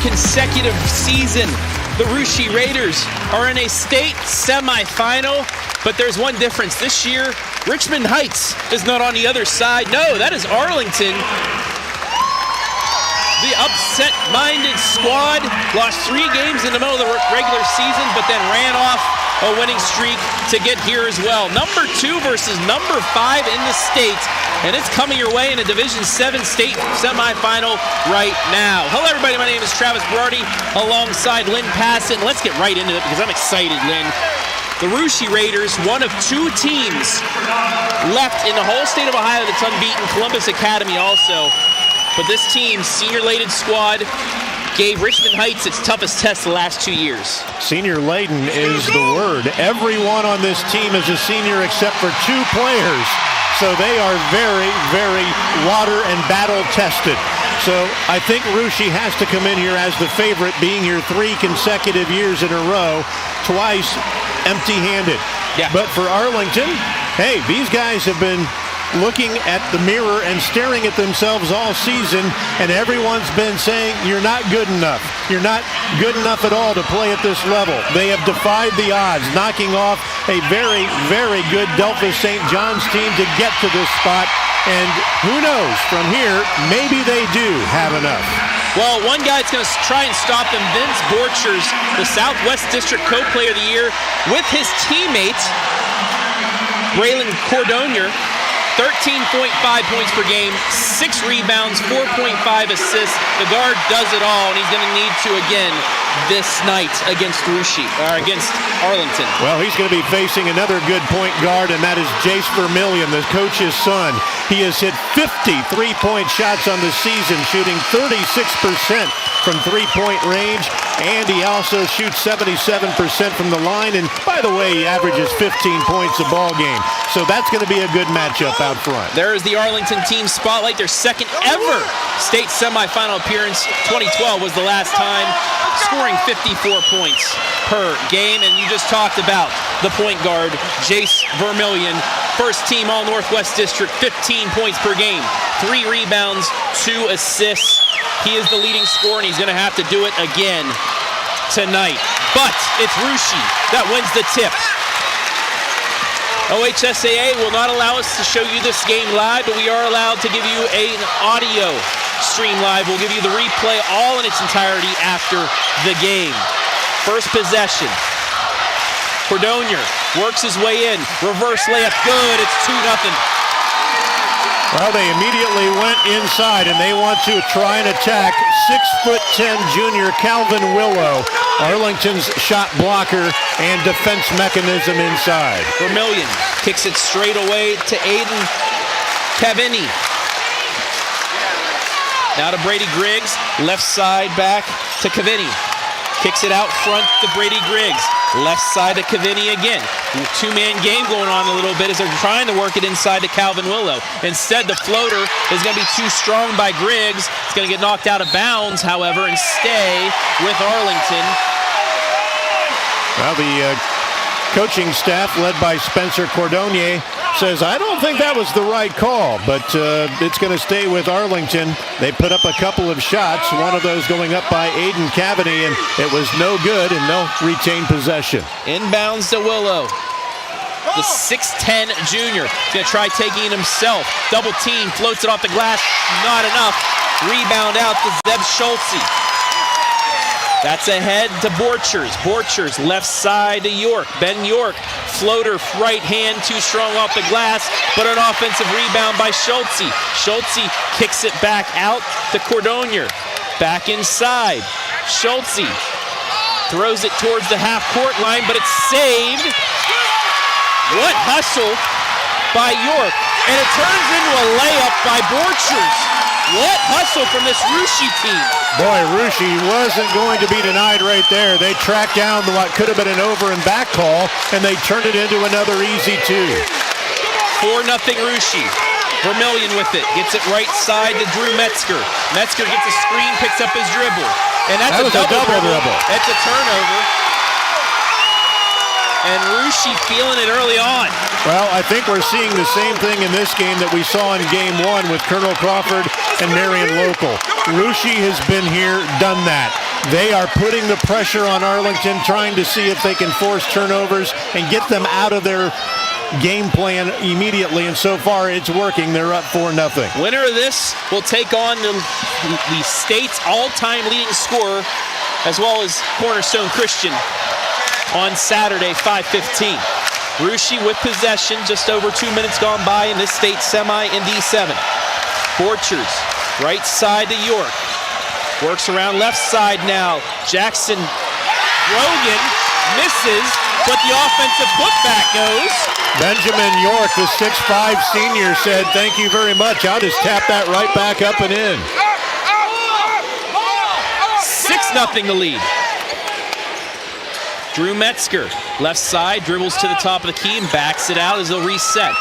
consecutive season, the Russia Raiders are in a state semifinal, but there's one difference. This year, Richmond Heights is not on the other side. No, that is Arlington. The upset-minded squad lost 3 games in the middle of the regular season, but then ran off a winning streak to get here as well. Number 2 versus number 5 in the state, and it's coming your way in a Division 7 state semifinal right now. Hello, everybody. My name is Travis Berardi alongside Lynn Passett. Let's get right into it because I'm excited, Lynn. The Russia Raiders, one of 2 teams left in the whole state of Ohio that's unbeaten. Columbus Academy also. But this team's senior-laden squad gave Richmond Heights its toughest test the last 2 years. Senior-laden is the word. Everyone on this team is a senior except for 2 players. So they are very, very water and battle tested. So I think Russia has to come in here as the favorite, being here 3 consecutive years in a row, twice empty-handed. Yeah. But for Arlington, hey, these guys have been looking at the mirror and staring at themselves all season, and everyone's been saying, you're not good enough. You're not good enough at all to play at this level. They have defied the odds, knocking off a very, very good Delphos St. John's team to get to this spot, and who knows, from here, maybe they do have enough. Well, one guy that's going to try and stop them, Vince Borchers, the Southwest District Co-Player of the Year, with his teammate, Braylon Cordonier. 13.5 points per game, 6 rebounds, 4.5 assists. The guard does it all, and he's going to need to again this night against against Arlington. Well, he's going to be facing another good point guard, and that is Jase Vermillion, the coach's son. He has hit 50 3-point shots on the season, shooting 36% from 3-point range, and he also shoots 77% from the line. And by the way, he averages 15 points a ball game. So that's going to be a good matchup out front. There is the Arlington team spotlight, their second ever state semifinal appearance. 2012 was the last time, scoring 54 points per game. And you just talked about the point guard, Jase Vermillion, first team All Northwest District, 15 points per game, 3 rebounds, 2 assists. He is the leading scorer, and he's going to have to do it again tonight. But it's Russia that wins the tip. OHSAA will not allow us to show you this game live, but we are allowed to give you an audio stream live. We'll give you the replay all in its entirety after the game. First possession. Cordonier works his way in. Reverse layup, good. It's 2-0. Well, they immediately went inside, and they want to try and attack 6'10" junior Calvin Willow, Arlington's shot blocker and defense mechanism inside. Vermillion kicks it straight away to Aiden Cavini. Now to Brady Griggs, left side back to Cavini. Kicks it out front to Brady Griggs. Left side to Cavini again. 2-man game going on a little bit as they're trying to work it inside to Calvin Willow. Instead, the floater is going to be too strong by Griggs. It's going to get knocked out of bounds, however, and stay with Arlington. Well, the coaching staff, led by Spencer Cordonier, says, I don't think that was the right call, but it's going to stay with Arlington. They put up a couple of shots, one of those going up by Aiden Cavity, and it was no good, and they'll retain possession. Inbounds to Willow. The 6'10" junior. Going to try taking it himself. Double team, floats it off the glass. Not enough. Rebound out to Zeb Schultze. That's ahead to Borchers. Borchers left side to York. Ben York, floater right hand, too strong off the glass, but an offensive rebound by Schultze. Schultze kicks it back out to Cordonier. Back inside. Schultze throws it towards the half-court line, but it's saved. What hustle by York. And it turns into a layup by Borchers. What hustle from this Russia team. Boy, Russia wasn't going to be denied right there. They tracked down what could have been an over and back call, and they turned it into another easy 2. 4-0 Russia. Vermillion with it. Gets it right side to Drew Metzger. Metzger gets a screen, picks up his dribble. And that's a double dribble. That's a turnover. And Russia feeling it early on. Well, I think we're seeing the same thing in this game that we saw in Game 1 with Colonel Crawford and Marion Local. Russia has been here, done that. They are putting the pressure on Arlington, trying to see if they can force turnovers and get them out of their game plan immediately, and so far it's working. They're up 4-0. Winner of this will take on the state's all-time leading scorer, as well as Cornerstone Christian, on Saturday, 5:15. Russia with possession, just over 2 minutes gone by in this state semi in D7. Borchers, right side to York. Works around left side now. Jackson Grogan misses, but the offensive putback goes. Benjamin York, the 6'5" senior, said, "Thank you very much. I'll just tap that right back up and in." 6-0 the lead. Drew Metzger, left side, dribbles to the top of the key and backs it out as they'll reset.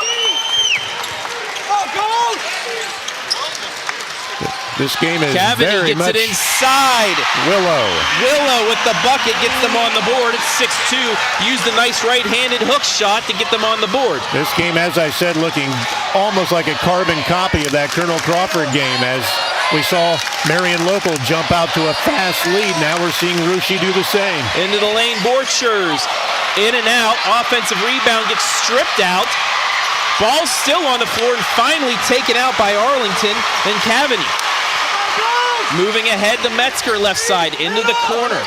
This game is Cavity very gets much it inside. Willow with the bucket gets them on the board. It's 6-2. Used a nice right-handed hook shot to get them on the board. This game, as I said, looking almost like a carbon copy of that Colonel Crawford game, as we saw Marion Local jump out to a fast lead. Now we're seeing Russia do the same. Into the lane, Borchers. In and out. Offensive rebound gets stripped out. Ball's still on the floor and finally taken out by Arlington and Cavity. Moving ahead to Metzger, left side, into the corner.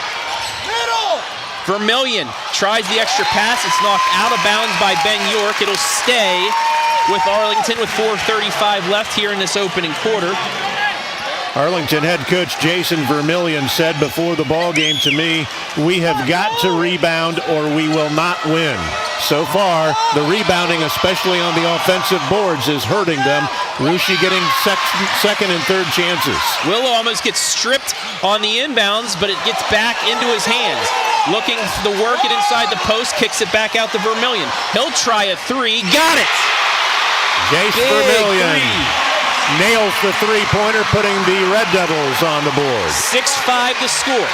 Vermillion tries the extra pass. It's knocked out of bounds by Ben York. It'll stay with Arlington with 4:35 left here in this opening quarter. Arlington head coach Jase Vermillion said before the ball game to me, "We have got to rebound or we will not win." So far, the rebounding, especially on the offensive boards, is hurting them. Russia getting second and third chances. Willow almost gets stripped on the inbounds, but it gets back into his hands. Looking to work it inside the post, kicks it back out to Vermillion. He'll try a three. Got it! Jase Big Vermillion three. nails the three-pointer, putting the Red Devils on the board. 6-5 to score.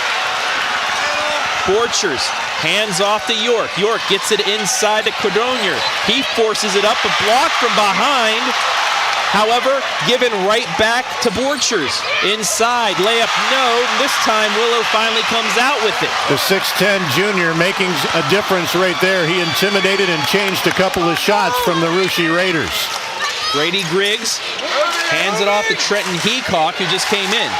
Borchers hands off to York. York gets it inside to Cordonier. He forces it up, a block from behind. However, given right back to Borchers. Inside, layup no. This time, Willow finally comes out with it. The 6'10" junior making a difference right there. He intimidated and changed a couple of shots from the Russia Raiders. Brady Griggs hands it off to Trenton Heacock, who just came in.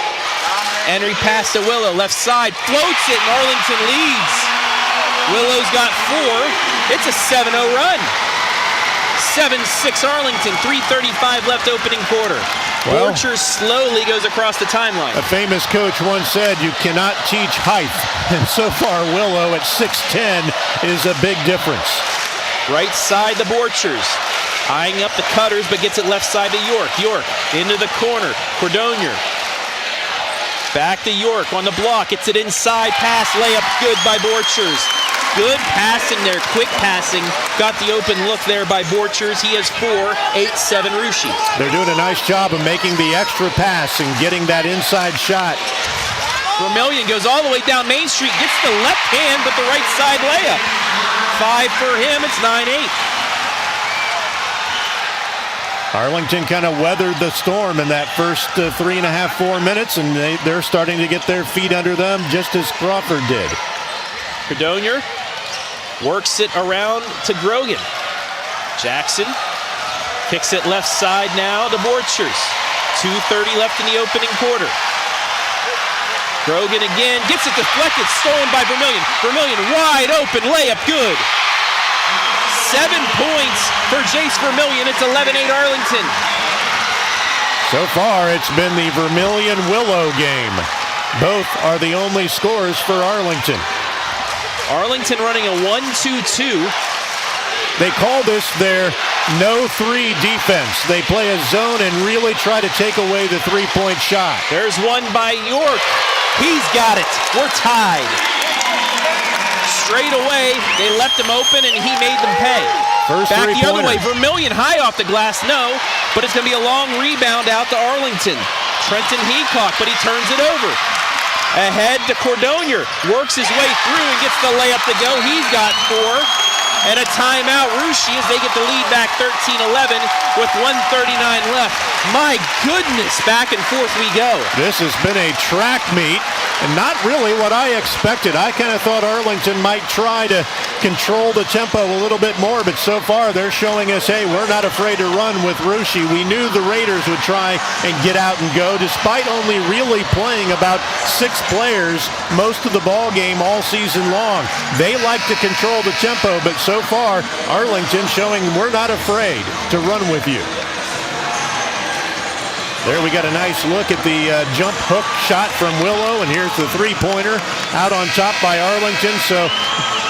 Henry pass to Willow, left side, floats it, and Arlington leads. Willow's got 4. It's a 7-0 run. 7-6 Arlington, 3:35 left opening quarter. Well, Borchers slowly goes across the timeline. A famous coach once said, "You cannot teach height." And so far, Willow at 6'10" is a big difference. Right side to Borchers. Eyeing up the cutters, but gets it left side to York. York into the corner. Cordonier. Back to York on the block. Gets it inside. Pass. Layup good by Borchers. Good passing there. Quick passing. Got the open look there by Borchers. He has 4, 8-7 Russia. They're doing a nice job of making the extra pass and getting that inside shot. Vermillion goes all the way down Main Street. Gets the left hand, but the right side layup. 5 for him. It's 9-8. Arlington kind of weathered the storm in that first 3.5, 4 minutes, and they're starting to get their feet under them, just as Crawford did. Cordonier works it around to Grogan. Jackson kicks it left side now to Borchers. 2:30 left in the opening quarter. Grogan again gets it deflected, stolen by Vermillion. Vermillion wide open, layup good. 7 points for Jase Vermillion. It's 11-8 Arlington. So far, it's been the Vermillion-Willow game. Both are the only scores for Arlington. Arlington running a 1-2-2. They call this their no-3 defense. They play a zone and really try to take away the three-point shot. There's one by York. He's got it. We're tied. Straight away, they left him open, and he made them pay. First Back the other three-pointer. way. Vermillion high off the glass, no. But it's going to be a long rebound out to Arlington. Trenton Heacock, but he turns it over. Ahead to Cordonier. Works his way through and gets the layup to go. He's got 4. And a timeout, Russia, as they get the lead back 13-11 with 1:39 left. My goodness, back and forth we go. This has been a track meet And not really what I expected. I kind of thought Arlington might try to control the tempo a little bit more, but so far they're showing us, hey, we're not afraid to run with Russia. We knew the Raiders would try and get out and go, despite only really playing about 6 players most of the ball game all season long. They like to control the tempo, but so far Arlington showing we're not afraid to run with you. There we got a nice look at the jump hook shot from Willow, and here's the three-pointer out on top by Arlington. So,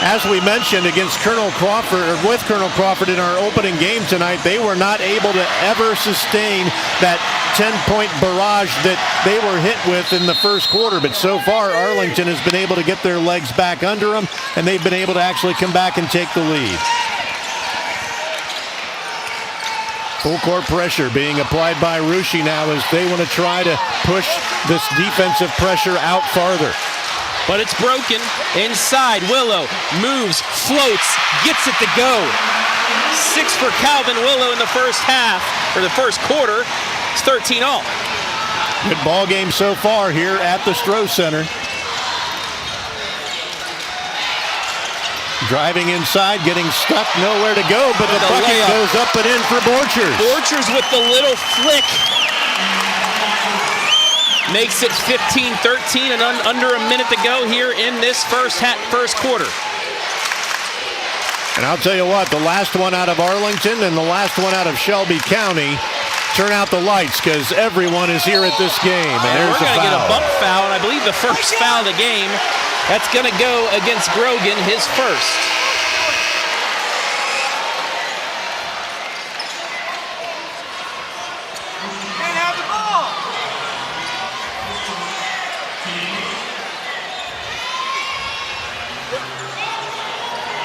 as we mentioned, against Colonel Crawford, or with Colonel Crawford in our opening game tonight, they were not able to ever sustain that 10-point barrage that they were hit with in the first quarter. But so far, Arlington has been able to get their legs back under them, and they've been able to actually come back and take the lead. Full court pressure being applied by Russia now as they want to try to push this defensive pressure out farther. But it's broken. Inside, Willow moves, floats, gets it to go. 6 for Calvin Willow in the first half, or the first quarter. It's 13 all. Good ball game so far here at the Stroh Center. Driving inside, getting stuck, nowhere to go, but the bucket goes up and in for Borchers. Borchers with the little flick. Makes it 15-13 and under a minute to go here in this first quarter. And I'll tell you what, the last one out of Arlington and the last one out of Shelby County, turn out the lights because everyone is here at this game. And there's we're going to get a bump foul, and I believe the first foul of the game. That's going to go against Grogan, his first. Can't have the ball.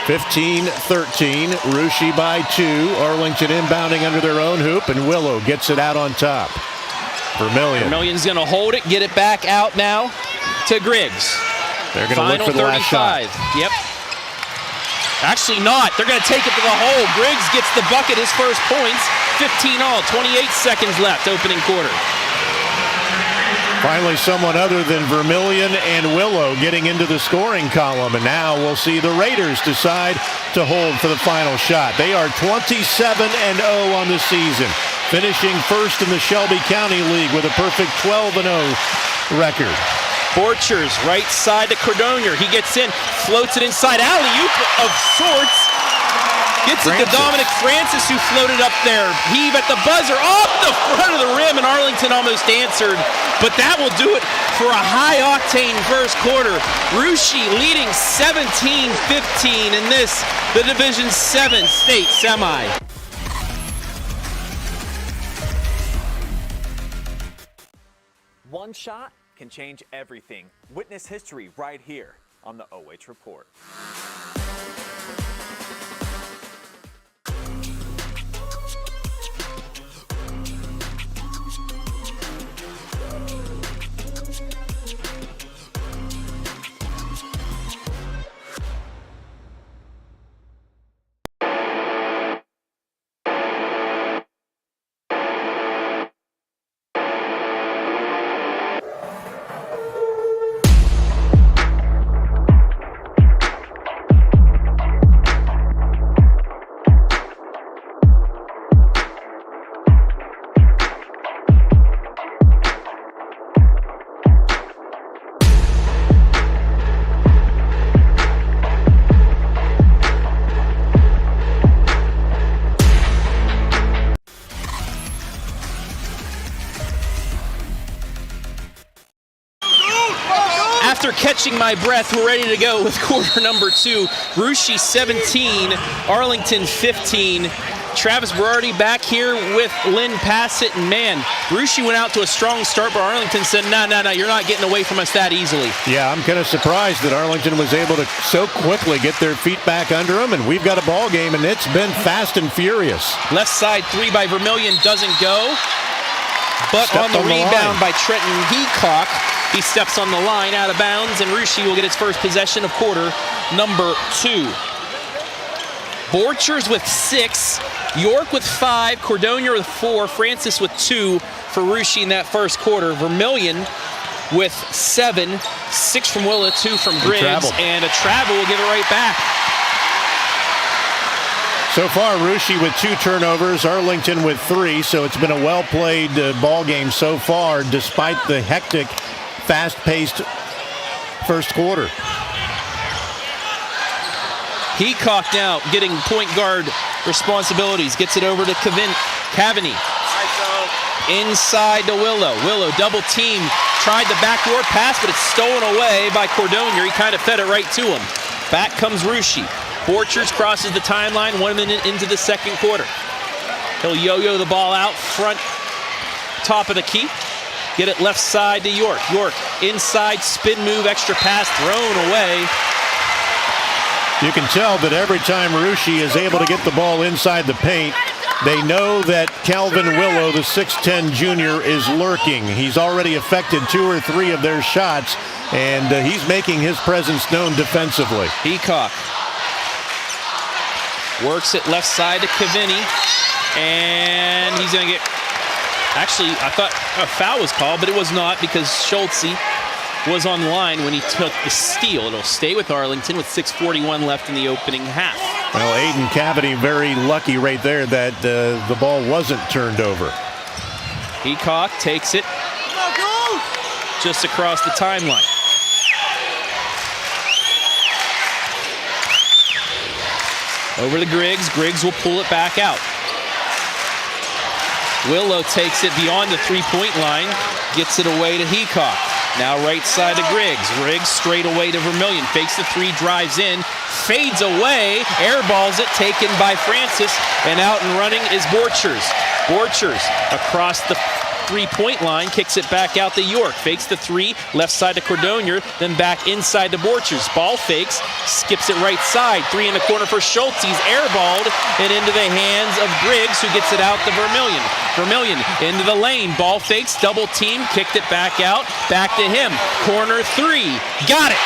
15-13, Russia by 2. Arlington inbounding under their own hoop, and Willow gets it out on top. Vermillion. Vermillion's going to hold it, get it back out now to Griggs. They're going to look for the last shot. Yep. Actually not. They're going to take it to the hole. Griggs gets the bucket, his first points. 15 all, 28 seconds left, opening quarter. Finally, someone other than Vermillion and Willow getting into the scoring column. And now we'll see the Raiders decide to hold for the final shot. They are 27-0 on the season, finishing first in the Shelby County League with a perfect 12-0 record. Borchers, right side to Cordonier. He gets in, floats it inside. Alley-oop of sorts. Gets it to Dominic Francis, who floated up there. Heave at the buzzer, off the front of the rim, and Arlington almost answered. But that will do it for a high-octane first quarter. Russia leading 17-15 in this, the Division 7 state semi. One shot can change everything. Witness history right here on the OH Report. After catching my breath, we're ready to go with quarter number 2. Russia 17, Arlington 15. Travis Berardi back here with Lynn Passett, and man, Russia went out to a strong start, but Arlington said, no, you're not getting away from us that easily. Yeah, I'm kind of surprised that Arlington was able to so quickly get their feet back under them, and we've got a ball game, and it's been fast and furious. Left side 3 by Vermillion doesn't go, but on the rebound by Trenton Heacock, he steps on the line out of bounds, and Russia will get its first possession of quarter number 2. Borchers with 6, York with 5, Cordonier with 4, Francis with 2 for Russia in that first quarter. Vermillion with 7, 6 from Willow, 2 from Griggs, and a travel will give it right back. So far, Russia with 2 turnovers, Arlington with 3, so it's been a well-played ball game so far, despite the hectic, fast-paced first quarter. Heacock now getting point guard responsibilities, gets it over to Cavani. Inside to Willow. Willow double team, tried the backdoor pass, but it's stolen away by Cordonier. He kind of fed it right to him. Back comes Russia. Borchers crosses the timeline 1 minute into the second quarter. He'll yo-yo the ball out front, top of the key. Get it left side to York. York inside, spin move, extra pass thrown away. You can tell that every time Russia is able to get the ball inside the paint, they know that Calvin Willow, the 6'10 junior, is lurking. He's already affected 2 or 3 of their shots, and he's making his presence known defensively. Heacock works it left side to Cavani, and he's going to get... Actually, I thought a foul was called, but it was not because Schultze was on the line when he took the steal. It'll stay with Arlington with 6:41 left in the opening half. Well, Aiden Cavani very lucky right there that the ball wasn't turned over. Heacock takes it just across the timeline. Over to Griggs. Griggs will pull it back out. Willow takes it beyond the three-point line, gets it away to Heacock. Now right side to Griggs. Griggs straight away to Vermillion. Fakes the 3, drives in, fades away, airballs it, taken by Francis, and out and running is Borchers. Borchers across the three-point line, kicks it back out to York. Fakes the 3, left side to Cordonier, then back inside to Borchers. Ball fakes, skips it right side. 3 in the corner for Schultze. He's airballed and into the hands of Griggs, who gets it out to Vermillion. Vermillion into the lane. Ball fakes, double team, kicked it back out. Back to him. Corner 3. Got it!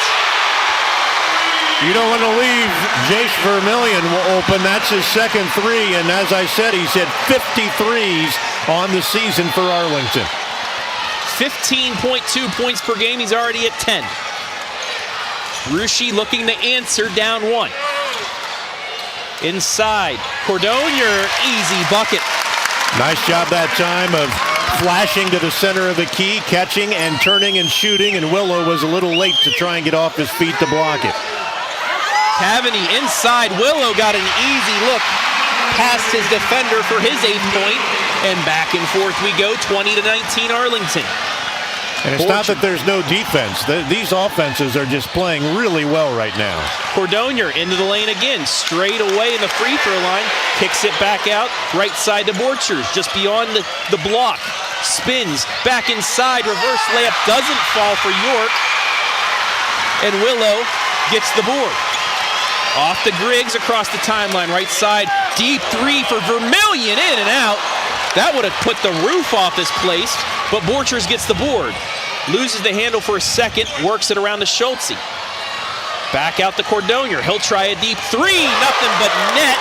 You don't want to leave Jase Vermillion open. That's his second 3, and as I said, he's hit 53s on the season for Arlington. 15.2 points per game. He's already at 10. Russia looking to answer, down 1. Inside, Cordonier, easy bucket. Nice job that time of flashing to the center of the key, catching and turning and shooting, and Willow was a little late to try and get off his feet to block it. Cavani inside. Willow got an easy look past his defender for his 8th point, and back and forth we go, 20-19 Arlington. And it's not that there's no defense. These offenses are just playing really well right now. Cordonier into the lane again, straight away in the free throw line, kicks it back out, right side to Borchers, just beyond the block, spins, back inside, reverse layup, doesn't fall for York, and Willow gets the board. Off to Griggs across the timeline, right side, deep 3 for Vermillion, in and out. That would have put the roof off this place, but Borchers gets the board. Loses the handle for a second, works it around to Schultze. Back out to Cordonier, he'll try a deep 3, nothing but net.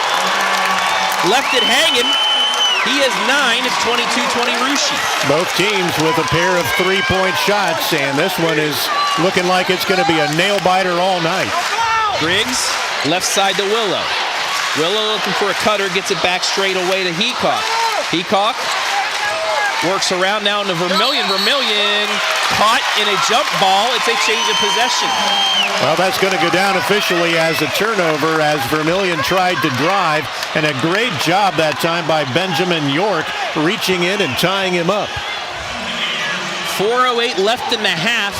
Left it hanging. He has 9, it's 22-20 Russia. Both teams with a pair of 3-point shots, and this one is looking like it's going to be a nail-biter all night. Griggs, left side to Willow. Willow looking for a cutter, gets it back straight away to Heacock. Heacock works around now into Vermillion. Vermillion caught in a jump ball. It's a change of possession. Well, that's going to go down officially as a turnover as Vermillion tried to drive, and a great job that time by Benjamin York reaching in and tying him up. 4:08 left in the half.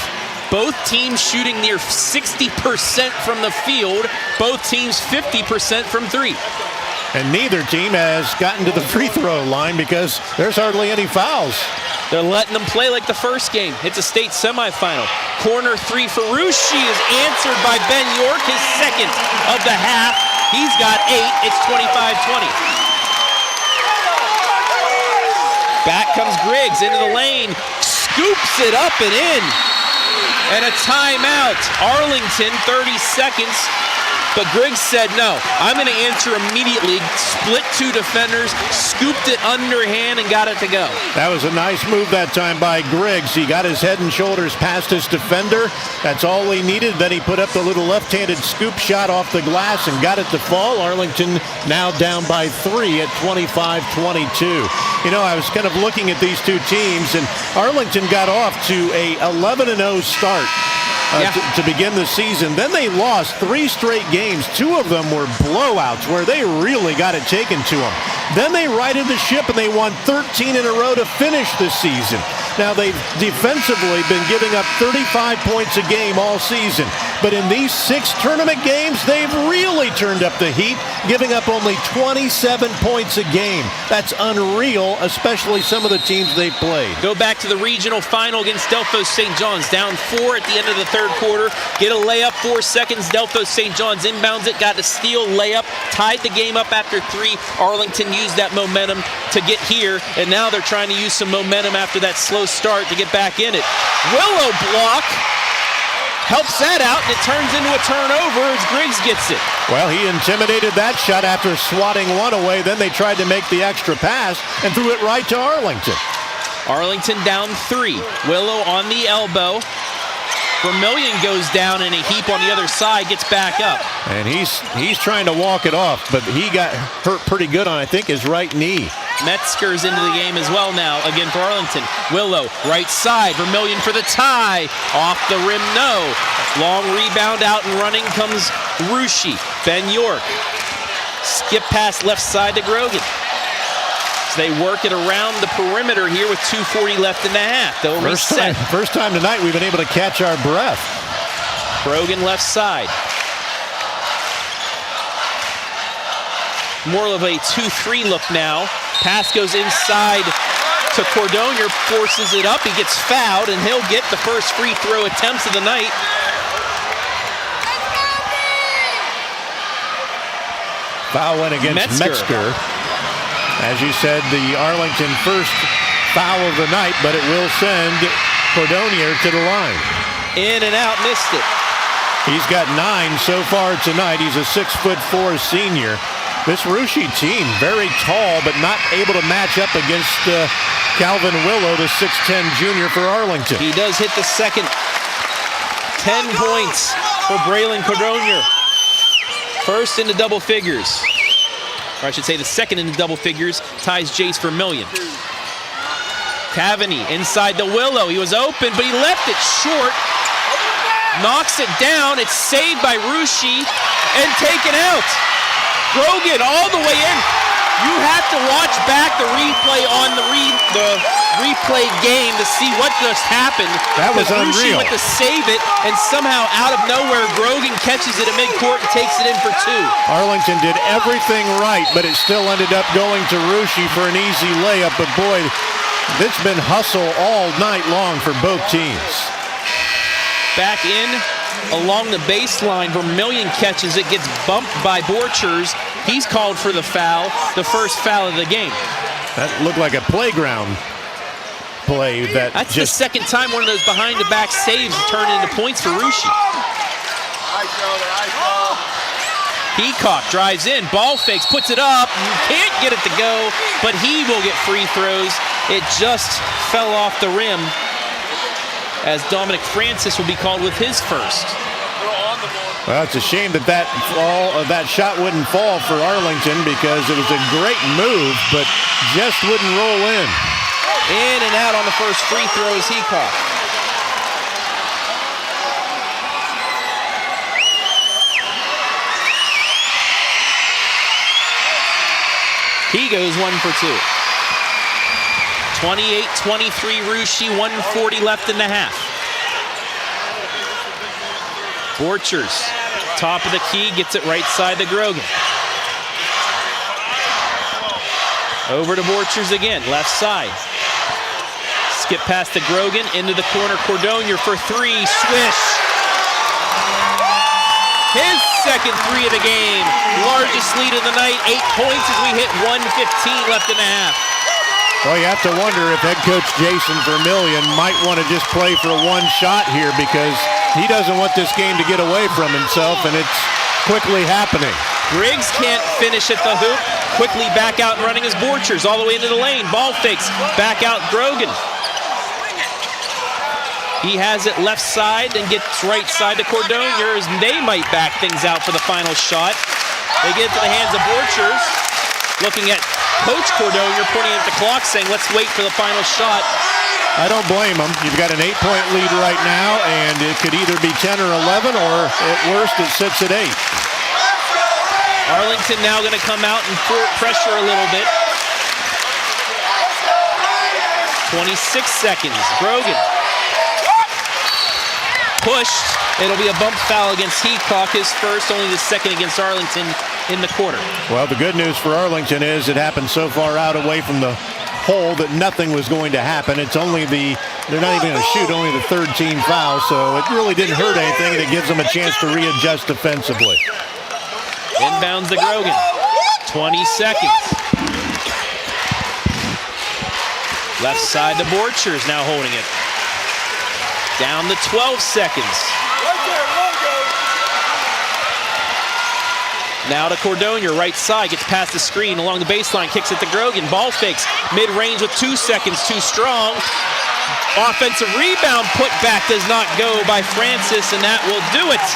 Both teams shooting near 60% from the field. Both teams 50% from 3. And neither team has gotten to the free throw line because there's hardly any fouls. They're letting them play like the first game. It's a state semifinal. Corner 3 for Russia is answered by Ben York, his second of the half. He's got 8. It's 25-20. Back comes Griggs into the lane. Scoops it up and in. And a timeout. Arlington, 30 seconds. But Griggs said, no, I'm going to answer immediately. Split two defenders, scooped it underhand, and got it to go. That was a nice move that time by Griggs. He got his head and shoulders past his defender. That's all he needed. Then he put up the little left-handed scoop shot off the glass and got it to fall. Arlington now down by 3 at 25-22. You know, I was kind of looking at these two teams, and Arlington got off to a 11-0 start. To begin the season. Then they lost 3 straight games. 2 of them were blowouts where they really got it taken to them. Then they righted the ship and they won 13 in a row to finish the season. Now they've defensively been giving up 35 points a game all season. But in these 6 tournament games, they've really turned up the heat, giving up only 27 points a game. That's unreal, especially some of the teams they've played. Go back to the regional final against Delphos St. John's. Down 4 at the end of the third quarter. Get a layup, 4 seconds. Delphos St. John's inbounds it, got a steal, layup, tied the game up after 3. Arlington used that momentum to get here, and now they're trying to use some momentum after that slow start to get back in it. Willow block helps that out, and it turns into a turnover as Griggs gets it. Well, he intimidated that shot after swatting one away. Then they tried to make the extra pass and threw it right to Arlington. Arlington down 3. Willow on the elbow. Vermillion goes down in a heap on the other side, gets back up. And he's trying to walk it off, but he got hurt pretty good on, I think, his right knee. Metzger's into the game as well now, again for Arlington. Willow, right side, Vermillion for the tie. Off the rim, no. Long rebound out and running comes Ruschi. Ben York. Skip pass left side to Grogan. So they work it around the perimeter here with 2:40 left in the half. They'll reset. First time tonight we've been able to catch our breath. Grogan left side. More of a 2-3 look now. Pass goes inside to Cordonier, forces it up. He gets fouled, and he'll get the first free throw attempts of the night. Foul went against Metzger. As you said, the Arlington first foul of the night, but it will send Cordonier to the line. In and out, missed it. He's got 9 so far tonight. He's a 6'4" senior. This Ruschi team, very tall, but not able to match up against Calvin Willow, the 6'10" junior for Arlington. He does hit the second. 10 points for Braylon Cordonier. First into double figures. Or I should say the second into double figures, ties Jase Vermillion. Tavaney inside the Willow. He was open, but he left it short. Knocks it down. It's saved by Ruschi and taken out. Grogan all the way in. You have to watch back the replay on the replay game to see what just happened. That was unreal. Ruschi went to save it, and somehow out of nowhere, Grogan catches it at midcourt and takes it in for 2. Arlington did everything right, but it still ended up going to Ruschi for an easy layup. But boy, it's been hustle all night long for both teams. Back in along the baseline, Vermillion catches it, gets bumped by Borchers. He's called for the foul, the first foul of the game. That looked like a playground play. That's the second time one of those behind-the-back saves turned into points for Ruschi. Peacock drives in, ball fakes, puts it up, can't get it to go, but he will get free throws. It just fell off the rim, as Dominic Francis will be called with his first. Well, it's a shame that that shot wouldn't fall for Arlington, because it was a great move, but just wouldn't roll in. In and out on the first free throws he caught. He goes 1 for 2. 28-23 Ruschi, 1:40 left in the half. Borchers, top of the key, gets it right side to Grogan. Over to Borchers again, left side. Skip past to Grogan, into the corner, Cordonier for 3, swish. His second 3 of the game, largest lead of the night, 8 points as we hit 1:15 left in the half. Well, you have to wonder if head coach Jase Vermillion might want to just play for one shot here, because he doesn't want this game to get away from himself, and it's quickly happening. Briggs can't finish at the hoop. Quickly back out and running his Borchers all the way into the lane. Ball fakes. Back out Grogan. He has it left side and gets right side to Cordonier as they might back things out for the final shot. They get it to the hands of Borchers. Looking at Coach Cordonier, pointing at the clock, saying, let's wait for the final shot. I don't blame them. You've got an 8-point lead right now, and it could either be 10 or 11, or at worst, it sits at 8. Arlington now going to come out and pressure a little bit. 26 seconds. Grogan. Pushed. It'll be a bump foul against Heathcock, his first, only the second against Arlington in the quarter. Well, the good news for Arlington is it happened so far out away from the hole that nothing was going to happen. It's only they're not even going to shoot only the third team foul, so it really didn't hurt anything, and it gives them a chance to readjust defensively. Inbounds to Grogan. 20 seconds. Left side to Borchers, now holding it. Down to 12 seconds. Now to Cordonier, right side, gets past the screen along the baseline, kicks it to Grogan. Ball fakes, mid-range with 2 seconds, too strong. Offensive rebound put back does not go by Francis, and that will do it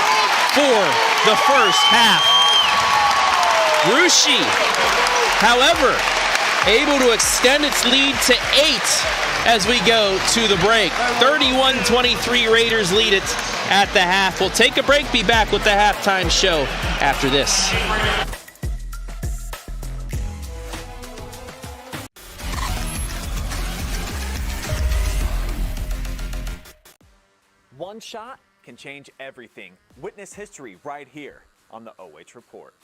for the first half. Russia, however, able to extend its lead to 8 as we go to the break. 31-23 Raiders lead it at the half. We'll take a break, be back with the halftime show after this. One shot can change everything. Witness history right here on the OH Report.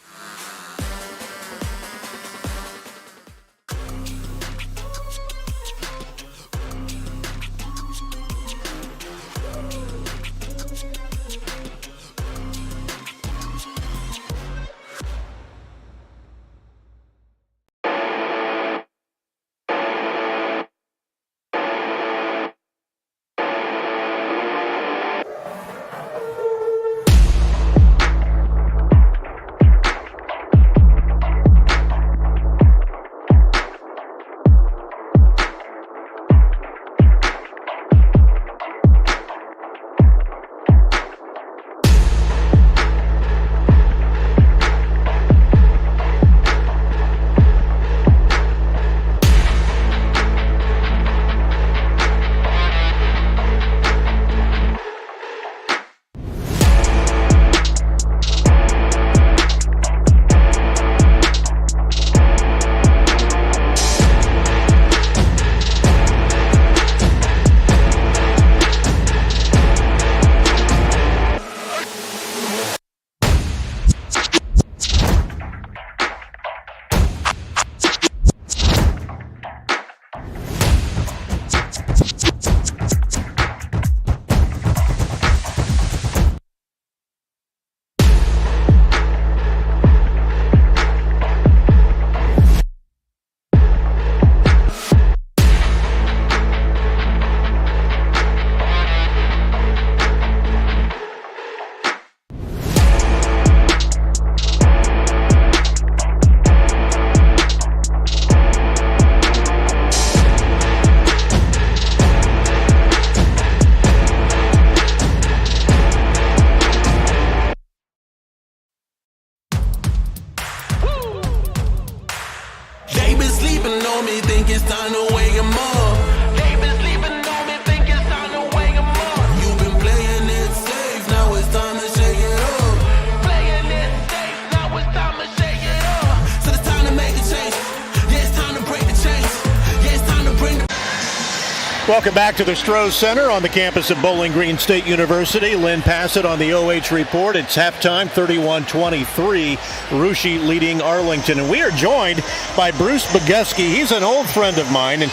Welcome back to the Stroh Center on the campus of Bowling Green State University. Lynn Passett on the OH Report. It's halftime, 31-23. Russia leading Arlington. And we are joined by Bruce Boguski. He's an old friend of mine. And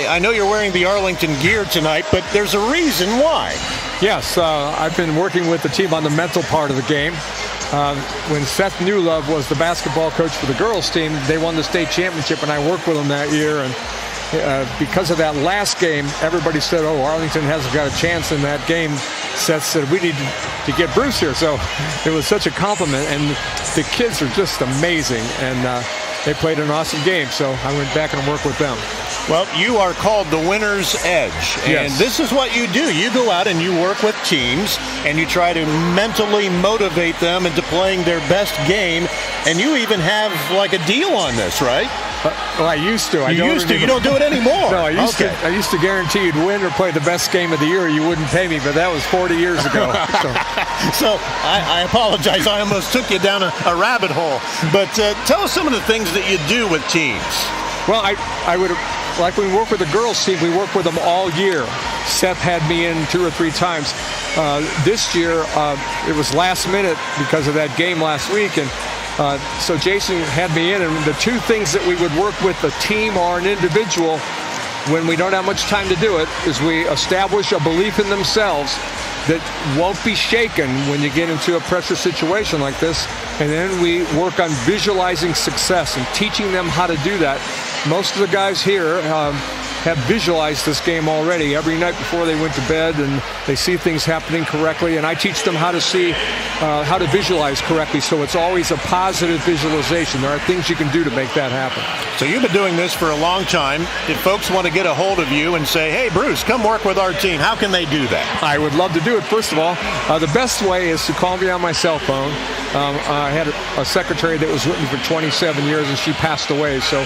I know you're wearing the Arlington gear tonight, but there's a reason why. Yes, I've been working with the team on the mental part of the game. When Seth Newlove was the basketball coach for the girls team, they won the state championship, and I worked with them that year. And because of that last game, everybody said, oh, Arlington hasn't got a chance in that game Seth said, we need to get Bruce here. So it was such a compliment, and the kids are just amazing, and they played an awesome game. So I went back and worked with them. Well, you are called the winner's edge, and Yes. this is what you do. You go out and you work with teams, and you try to mentally motivate them into playing their best game, and you even have like a deal on this, right? Well, I used to. You used to. You don't do it anymore. No, I used Okay. to. I used to guarantee you'd win or play the best game of the year. You wouldn't pay me, but that was 40 years ago. So I apologize. I almost took you down a rabbit hole. But tell us some of the things that you do with teams. Well, I would, like when we work with the girls team, we work with them all year. Seth had me in 2 or 3 times. This year, it was last minute because of that game last week, and so Jason had me in, and the 2 things that we would work with the team or an individual when we don't have much time to do it is we establish a belief in themselves that won't be shaken when you get into a pressure situation like this, and then we work on visualizing success and teaching them how to do that. Most of the guys here have visualized this game already every night before they went to bed, and they see things happening correctly, and I teach them how to see how to visualize correctly, so it's always a positive visualization. There are things you can do to make that happen. So you've been doing this for a long time. If folks want to get a hold of you and say, hey, Bruce, come work with our team, how can they do that? I would love to do it. First of all, the best way is to call me on my cell phone. I had a secretary that was with me for 27 years, and she passed away, so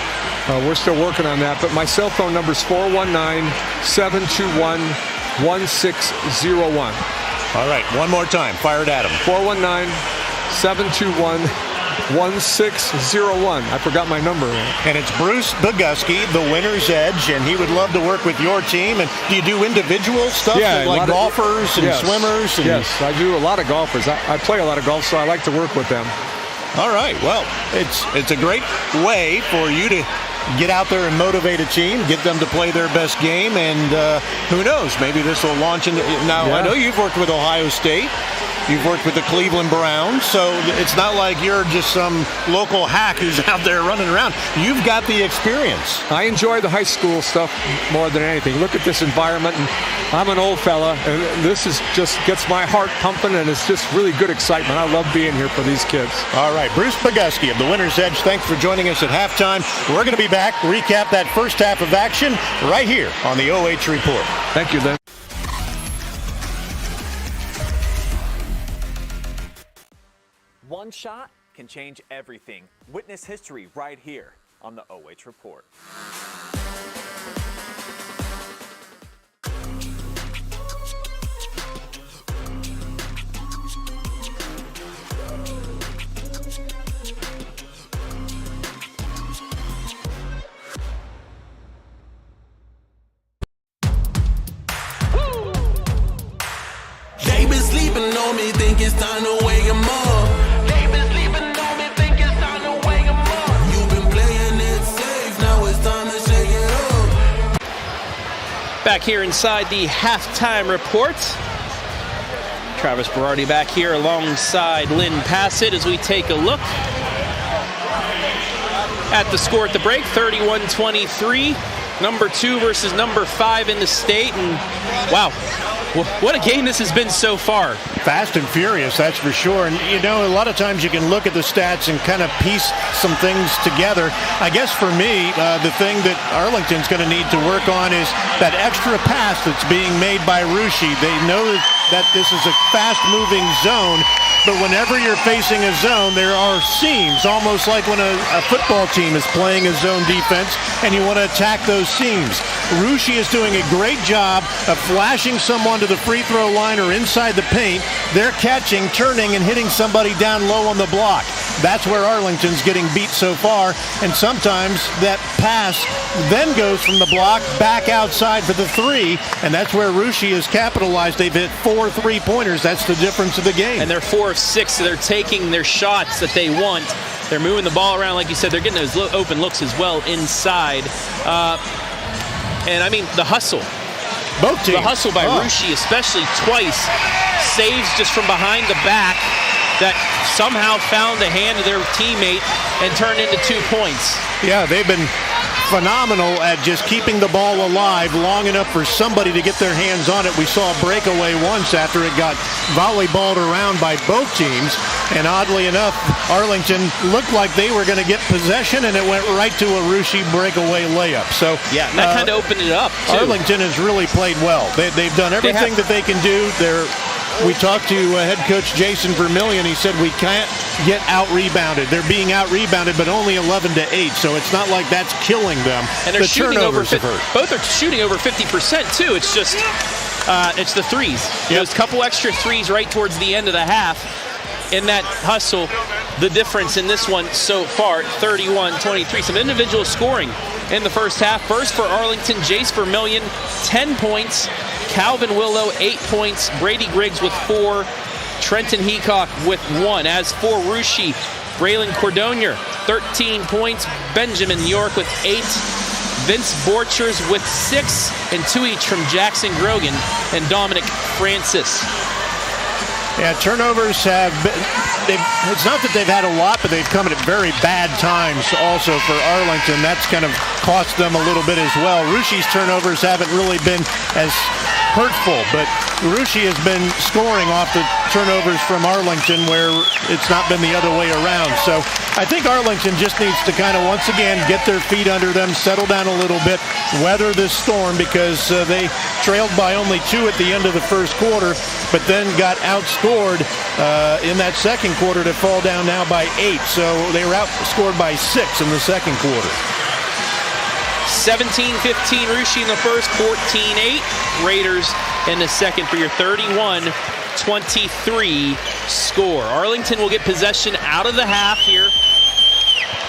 we're still working on that. But my cell phone number is 419-721-1601. All right, one more time. Fire it at them. 419-721-1601. I forgot my number. And it's Bruce Boguski, the winner's edge, and he would love to work with your team. And do you do individual stuff, Yeah, like golfers and yes, swimmers? And yes, I do a lot of golfers. I play a lot of golf, so I like to work with them. All right. Well, it's a great way for you to get out there and motivate a team, get them to play their best game, and who knows, maybe this will launch into. Now, Yeah. I know you've worked with Ohio State. You've worked with the Cleveland Browns, so it's not like you're just some local hack who's out there running around. You've got the experience. I enjoy the high school stuff more than anything. Look at this environment, and I'm an old fella, and this is just gets my heart pumping, and it's just really good excitement. I love being here for these kids. All right, Bruce Boguski of the Winner's Edge, thanks for joining us at halftime. We're going to be back, recap that first half of action right here on the OH Report. Thank you, Lynn. One shot can change everything. Witness history right here on the OH Report. They been sleeping on me, think it's time to wake 'em up. They been sleeping on me, think it's time to wake 'em up. You've been playing it safe, now it's time to shake it up. Back here inside the halftime report. Travis Berardi back here alongside Lynn Passett as we take a look at the score at the break. 31-23. Number 2 versus number 5 in the state. And wow, what a game this has been so far. Fast and furious, that's for sure. And, you know, a lot of times you can look at the stats and kind of piece some things together. I guess for me, the thing that Arlington's going to need to work on is that extra pass that's being made by Rushi. They know that this is a fast-moving zone, but whenever you're facing a zone, there are seams, almost like when a football team is playing a zone defense and you want to attack those seams. Rushi is doing a great job of flashing someone to the free throw line or inside the paint. They're catching, turning, and hitting somebody down low on the block. That's where Arlington's getting beat so far, and sometimes that pass then goes from the block back outside for the 3, and that's where Rushi has capitalized. They've hit 4 3-pointers. That's the difference of the game. And they're 4 of 6, so they're taking their shots that they want. They're moving the ball around, like you said. They're getting those open looks as well inside. And I mean, the hustle. Both teams. The hustle by Rushi, especially twice, saves just from behind the back that somehow found the hand of their teammate and turned into 2 points. Yeah, they've been phenomenal at just keeping the ball alive long enough for somebody to get their hands on it. We saw a breakaway once after it got volleyballed around by both teams, and oddly enough, Arlington looked like they were going to get possession, and it went right to a Russia breakaway layup. So yeah, that kind of opened it up, too. Arlington has really played well. They've done everything that they can do. We talked to head coach Jase Vermillion. He said we can't get out-rebounded. They're being out-rebounded, but only 11-8, so it's not like that's killing them. And they're shooting over 50%. have hurt. Both are shooting over 50%, too. It's just, it's the threes. Yep. Those couple extra threes right towards the end of the half. In that hustle, the difference in this one so far, 31-23. Some individual scoring in the first half. First for Arlington, Jase Vermillion, 10 points. Calvin Willow, 8 points. Brady Griggs with 4. Trenton Heacock with 1. As for Russia, Braylon Cordonier, 13 points. Benjamin York with 8. Vince Borchers with 6, and 2 each from Jackson Grogan and Dominic Francis. Yeah, turnovers have been, it's not that they've had a lot, but they've come at very bad times also for Arlington. That's kind of cost them a little bit as well. Russia's turnovers haven't really been as hurtful, but Russia has been scoring off the turnovers from Arlington where it's not been the other way around. So I think Arlington just needs to kind of once again get their feet under them, settle down a little bit, weather this storm, because they trailed by only 2 at the end of the first quarter, but then got outscored in that second quarter to fall down now by 8. So they were outscored by 6 in the second quarter. 17-15 Russia in the first, 14-8 Raiders in the second for your 31-23 score. Arlington will get possession out of the half here,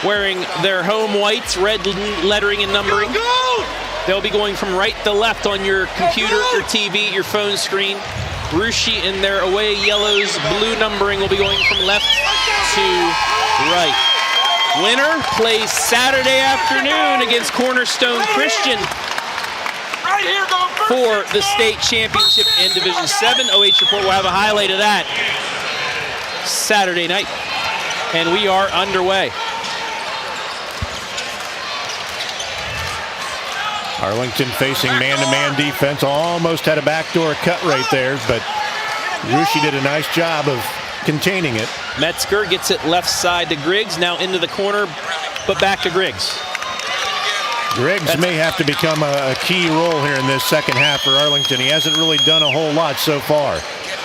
wearing their home whites, red lettering and numbering. They'll be going from right to left on your computer, your TV, your phone screen. Russia in their away yellows, blue numbering will be going from left to right. Winner plays Saturday afternoon against Cornerstone Christian for the state championship in Division 7. OH.REPORT will have a highlight of that Saturday night. And we are underway. Arlington facing man-to-man defense. Almost had a backdoor cut right there, but Russia did a nice job of containing it. Metzger gets it left side to Griggs, now into the corner, but back to Griggs. Griggs may have to become a key role here in this second half for Arlington. He hasn't really done a whole lot so far.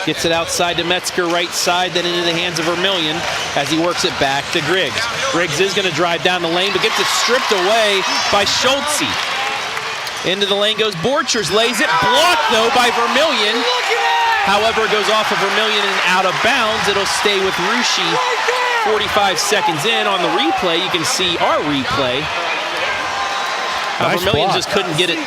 Gets it outside to Metzger, right side, then into the hands of Vermillion as he works it back to Griggs. Griggs is going to drive down the lane, but gets it stripped away by Schultze. Into the lane goes Borchers, lays it, blocked though by Vermillion. However, it goes off of Vermillion and out of bounds. It'll stay with Russia. 45 seconds in on the replay. You can see our replay. Nice Vermillion block. just couldn't get it.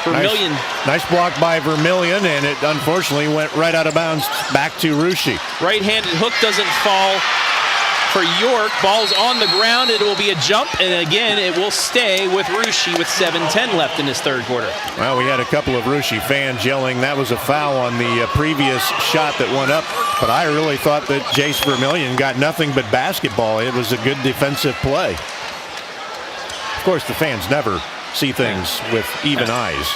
Vermillion. Nice block by Vermillion, and it unfortunately went right out of bounds back to Russia. Right-handed hook doesn't fall for York. Ball's on the ground. It will be a jump, and again, it will stay with Russia with 7:10 left in this third quarter. Well, we had a couple of Russia fans yelling that was a foul on the previous shot that went up, but I really thought that Jase Vermillion got nothing but basketball. It was a good defensive play. Of course, the fans never see things with even eyes.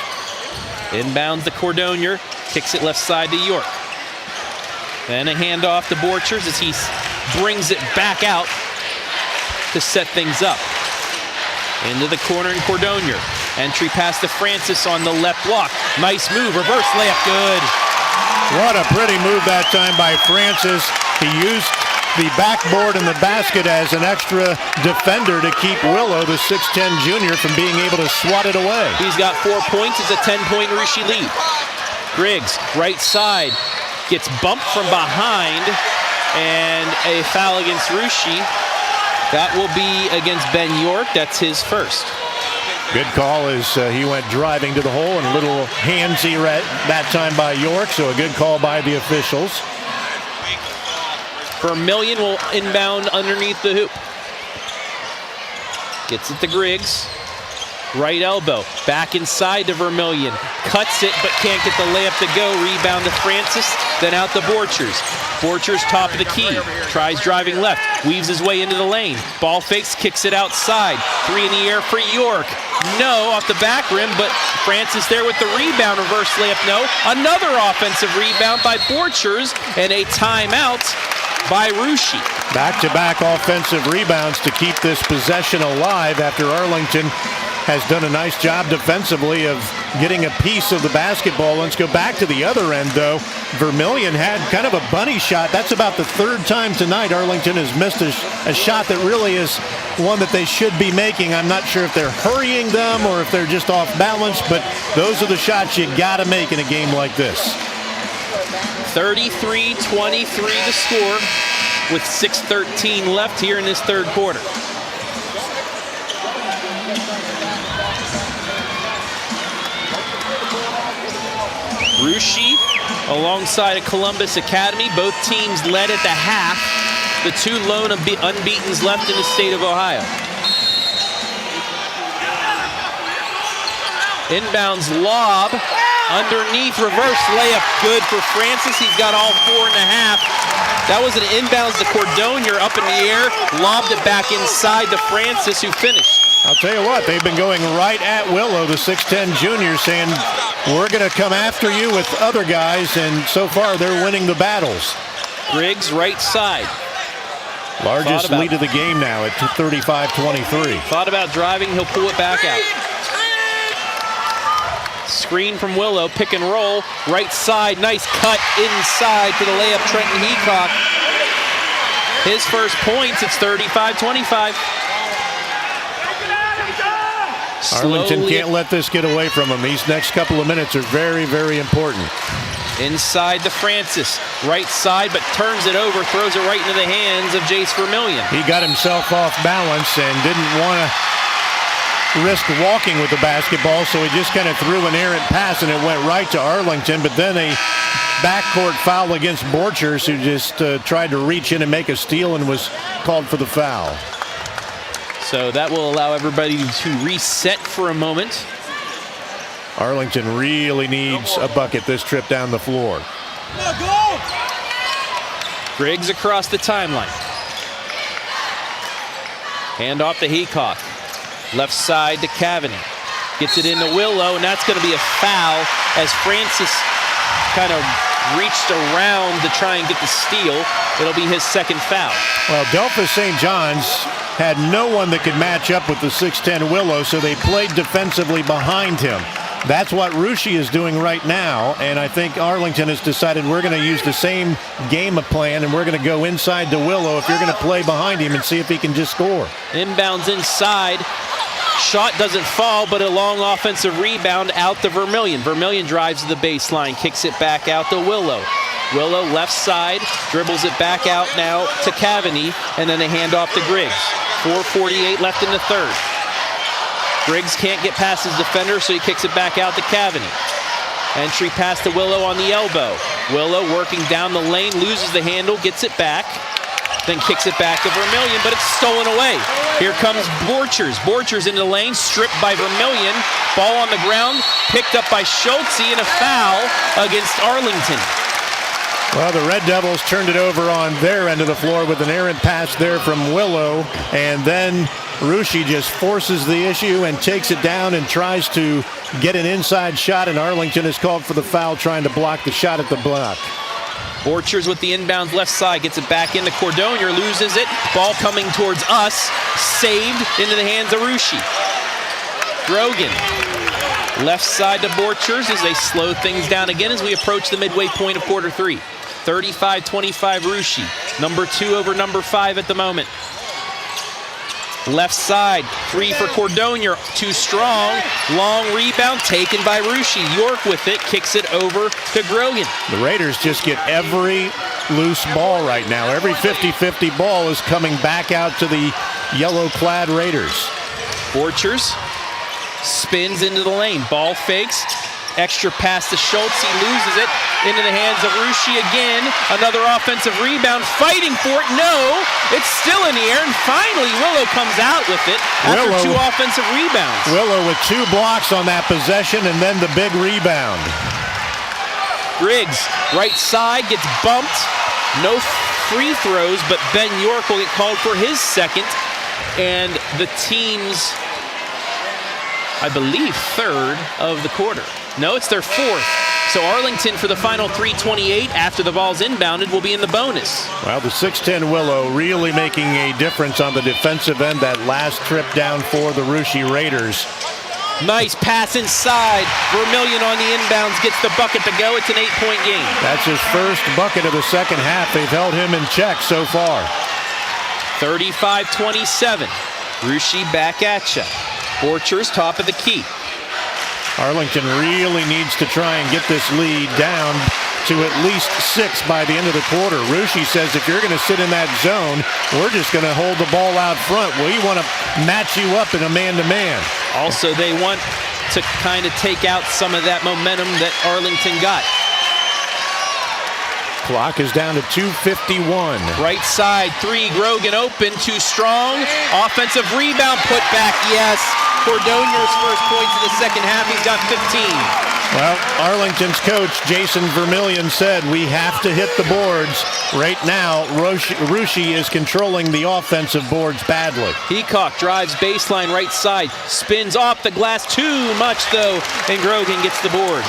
Inbounds to Cordonier, kicks it left side to York. Then a handoff to Borchers as he brings it back out to set things up. Into the corner in Cordonier. Entry pass to Francis on the left block. Nice move, reverse layup, good. What a pretty move that time by Francis. He used the backboard and the basket as an extra defender to keep Willow, the 6'10 junior, from being able to swat it away. He's got 4 points. It's a 10-point Russia lead. Griggs, right side, gets bumped from behind, and a foul against Russia. That will be against Ben York. That's his first. Good call as he went driving to the hole, and a little handsy that time by York, so a good call by the officials. Vermillion will inbound underneath the hoop. Gets it to Griggs. Right elbow, back inside to Vermillion. Cuts it, but can't get the layup to go. Rebound to Francis, then out to Borchers. Borchers top of the key, tries driving left, weaves his way into the lane. Ball fakes, kicks it outside. 3 in the air for York. No, off the back rim, but Francis there with the rebound. Reverse layup, no. Another offensive rebound by Borchers, and a timeout by Rusci. Back-to-back offensive rebounds to keep this possession alive after Arlington has done a nice job defensively of getting a piece of the basketball. Let's go back to the other end, though. Vermillion had kind of a bunny shot. That's about the 3rd time tonight Arlington has missed a shot that really is one that they should be making. I'm not sure if they're hurrying them or if they're just off balance, but those are the shots you got to make in a game like this. 33-23 the score with 6:13 left here in this 3rd quarter. Rusci alongside of Columbus Academy. Both teams led at the half. The 2 lone unbeatens left in the state of Ohio. Inbounds lob. Underneath, reverse layup, good for Francis. He's got all 4.5. That was an inbounds to Cordonier up in the air. Lobbed it back inside to Francis, who finished. I'll tell you what, they've been going right at Willow, the 6'10 junior, saying, we're going to come after you with other guys, and so far they're winning the battles. Griggs, right side. Largest lead of the game now at 35-23. Thought about driving, he'll pull it back out. Screen from Willow, pick and roll, right side, nice cut inside for the layup, Trenton Heacock. His first points, it's 35-25. Arlington can't let this get away from him. These next couple of minutes are very, very important. Inside to Francis, right side, but turns it over, throws it right into the hands of Jase Vermillion. He got himself off balance and didn't want to risk walking with the basketball, so he just kind of threw an errant pass, and it went right to Arlington, but then a backcourt foul against Borchers, who just tried to reach in and make a steal and was called for the foul. So that will allow everybody to reset for a moment. Arlington really needs a bucket this trip down the floor. Griggs across the timeline. Hand off to Heacock. Left side to Kavanagh. Gets it into Willow, and that's going to be a foul as Francis kind of reached around to try and get the steal. It'll be his 2nd foul. Well, Delphus St. John's had no one that could match up with the 6'10 Willow, so they played defensively behind him. That's what Rusci is doing right now, and I think Arlington has decided we're going to use the same game plan, and we're going to go inside to Willow if you're going to play behind him and see if he can just score. Inbounds inside. Shot doesn't fall, but a long offensive rebound out to Vermillion. Vermillion drives to the baseline, kicks it back out to Willow. Willow left side, dribbles it back out now to Kavanagh, and then a handoff to Griggs. 4:48 left in the 3rd. Griggs can't get past his defender, so he kicks it back out to Kavanagh. Entry pass to Willow on the elbow. Willow working down the lane, loses the handle, gets it back, then kicks it back to Vermillion, but it's stolen away. Here comes Borchers. Borchers into the lane, stripped by Vermillion. Ball on the ground, picked up by Schultze, and a foul against Arlington. Well, the Red Devils turned it over on their end of the floor with an errant pass there from Willow, and then Rusci just forces the issue and takes it down and tries to get an inside shot, and Arlington is called for the foul trying to block the shot at the block. Borchers with the inbounds left side, gets it back into Cordonier, loses it. Ball coming towards us, saved into the hands of Rusci. Grogan, left side to Borchers as they slow things down again as we approach the midway point of quarter 3. 35-25 Rusci, number 2 over number 5 at the moment. Left side, 3 for Cordonier, too strong. Long rebound taken by Rusci. York with it, kicks it over to Grogan. The Raiders just get every loose ball right now. Every 50-50 ball is coming back out to the yellow-clad Raiders. Borchers spins into the lane. Ball fakes Extra pass to Schultz. He loses it into the hands of Ruschi again. Another offensive rebound. Fighting for it. No. It's still in the air. And finally, Willow comes out with it after Willow. 2 offensive rebounds. Willow with 2 blocks on that possession and then the big rebound. Griggs, right side, gets bumped. No free throws, but Ben York will get called for his second. And the team's, I believe, 3rd of the quarter. No, it's their 4th. So Arlington, for the final 3:28 after the ball's inbounded, will be in the bonus. Well, the 6'10 Willow really making a difference on the defensive end that last trip down for the Ruschi Raiders. Nice pass inside. Vermillion on the inbounds gets the bucket to go. It's an 8-point game. That's his first bucket of the second half. They've held him in check so far. 35-27. Ruschi back at ya. Borchers top of the key. Arlington really needs to try and get this lead down to at least 6 by the end of the quarter. Ruschi says if you're going to sit in that zone, we're just going to hold the ball out front. We want to match you up in a man-to-man. Also, they want to kind of take out some of that momentum that Arlington got. Clock is down to 2:51. Right side, 3, Grogan open, too strong. Offensive rebound, put back, yes. Cordonier's first points in the second half, he's got 15. Well, Arlington's coach, Jase Vermillion, said we have to hit the boards. Right now, Ruschi is controlling the offensive boards badly. Peacock drives baseline right side, spins off the glass, too much though, and Grogan gets the board.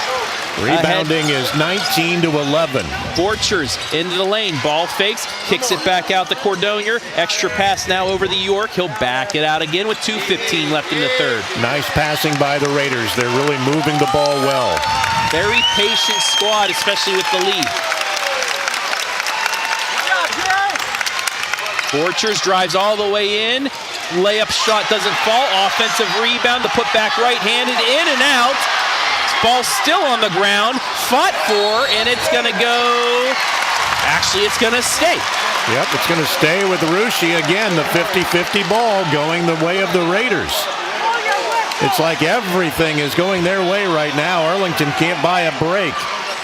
Rebounding is 19-11. Borchers into the lane, ball fakes, kicks it back out to Cordonier. Extra pass now over the York. He'll back it out again with 2:15 left in the third. Nice passing by the Raiders. They're really moving the ball well. Very patient squad, especially with the lead. Borchers drives all the way in. Layup shot doesn't fall. Offensive rebound, the putback right-handed, in and out. Ball still on the ground, fought for, and it's going to go. Actually, it's going to stay. Yep, it's going to stay with Ruschi again. The 50-50 ball going the way of the Raiders. It's like everything is going their way right now. Arlington can't buy a break.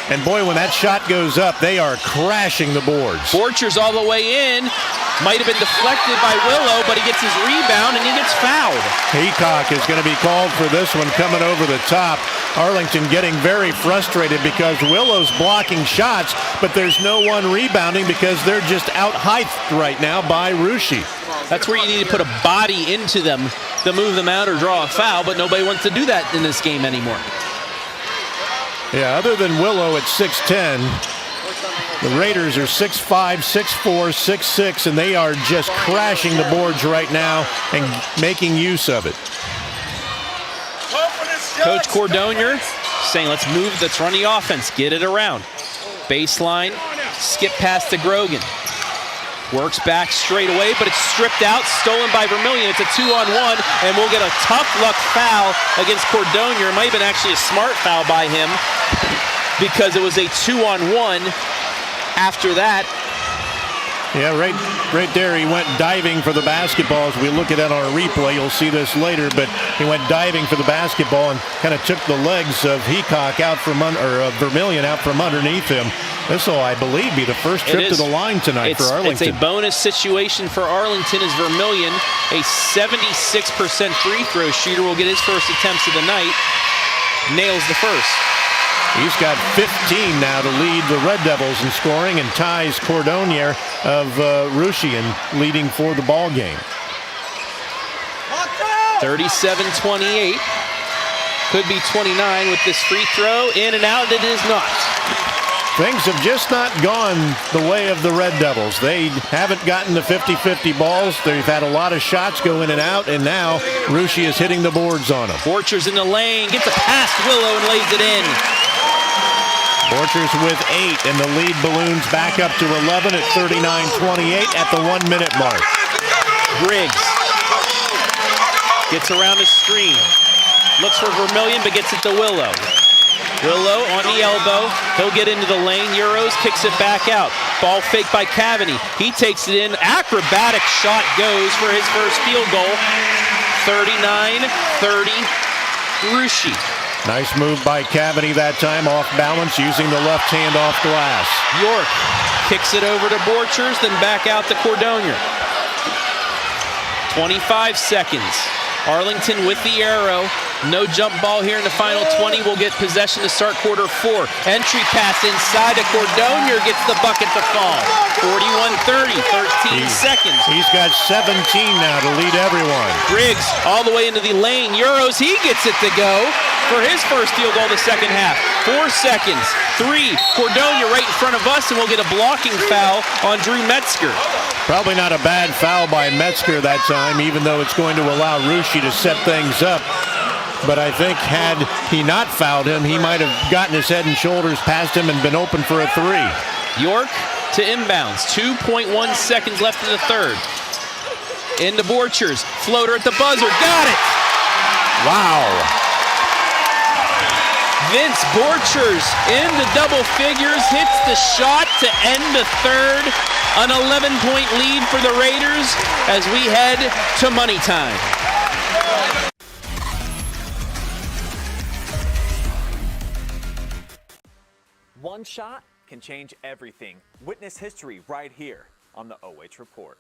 And boy, when that shot goes up, they are crashing the boards. Borchers all the way in. Might have been deflected by Willow, but he gets his rebound and he gets fouled. Peacock is going to be called for this one coming over the top. Arlington getting very frustrated because Willow's blocking shots, but there's no one rebounding because they're just out-hyped right now by Ruschi. That's where you need to put a body into them to move them out or draw a foul, but nobody wants to do that in this game anymore. Yeah, other than Willow at 6'10", the Raiders are 6'5", 6'4", 6'6", and they are just crashing the boards right now and making use of it. Coach Cordonier saying, let's run the offense, get it around. Baseline, skip pass to Grogan. Works back straight away, but it's stripped out, stolen by Vermillion. It's a 2-on-1, and we'll get a tough luck foul against Cordonier. It might have been actually a smart foul by him because it was a 2-on-1 after that. Yeah, right there, he went diving for the basketball. As we look at it on our replay, you'll see this later, but he went diving for the basketball and kind of took the legs of Peacock out from Vermillion out from underneath him. This will, I believe, be the first trip to the line tonight for Arlington. It's a bonus situation for Arlington as Vermillion, a 76% free throw shooter, will get his first attempts of the night. Nails the first. He's got 15 now to lead the Red Devils in scoring and ties Cordonier of Ruschi in leading for the ball game. 37-28. Could be 29 with this free throw. In and out, it is not. Things have just not gone the way of the Red Devils. They haven't gotten the 50-50 balls. They've had a lot of shots go in and out, and now Ruschi is hitting the boards on them. Borchers in the lane, gets it past Willow and lays it in. Borchers with 8, and the lead balloons back up to 11 at 39-28 at the 1-minute mark. Griggs gets around the screen. Looks for Vermillion, but gets it to Willow. Willow on the elbow. He'll get into the lane. Euros kicks it back out. Ball fake by Cavani. He takes it in. Acrobatic shot goes for his first field goal. 39-30. Ruschi. Nice move by Cavity that time, off balance, using the left hand off glass. York kicks it over to Borchers, then back out to Cordonier. 25 seconds. Arlington with the arrow. No jump ball here in the final 20. Will get possession to start quarter 4. Entry pass inside to Cordonier, gets the bucket to fall. 41-30, 13 seconds. He's got 17 now to lead everyone. Griggs all the way into the lane. Euros, he gets it to go for his first field goal of the second half. 4 seconds. 3. Cordonier right in front of us, and we'll get a blocking foul on Drew Metzger. Probably not a bad foul by Metzger that time, even though it's going to allow Russia to set things up. But I think had he not fouled him, he might have gotten his head and shoulders past him and been open for a 3. York to inbounds. 2.1 seconds left in the third. Into Borchers. Floater at the buzzer. Got it! Wow. Vince Borchers into double figures. Hits the shot to end the third. An 11-point lead for the Raiders as we head to money time. One shot can change everything. Witness history right here on the OH Report.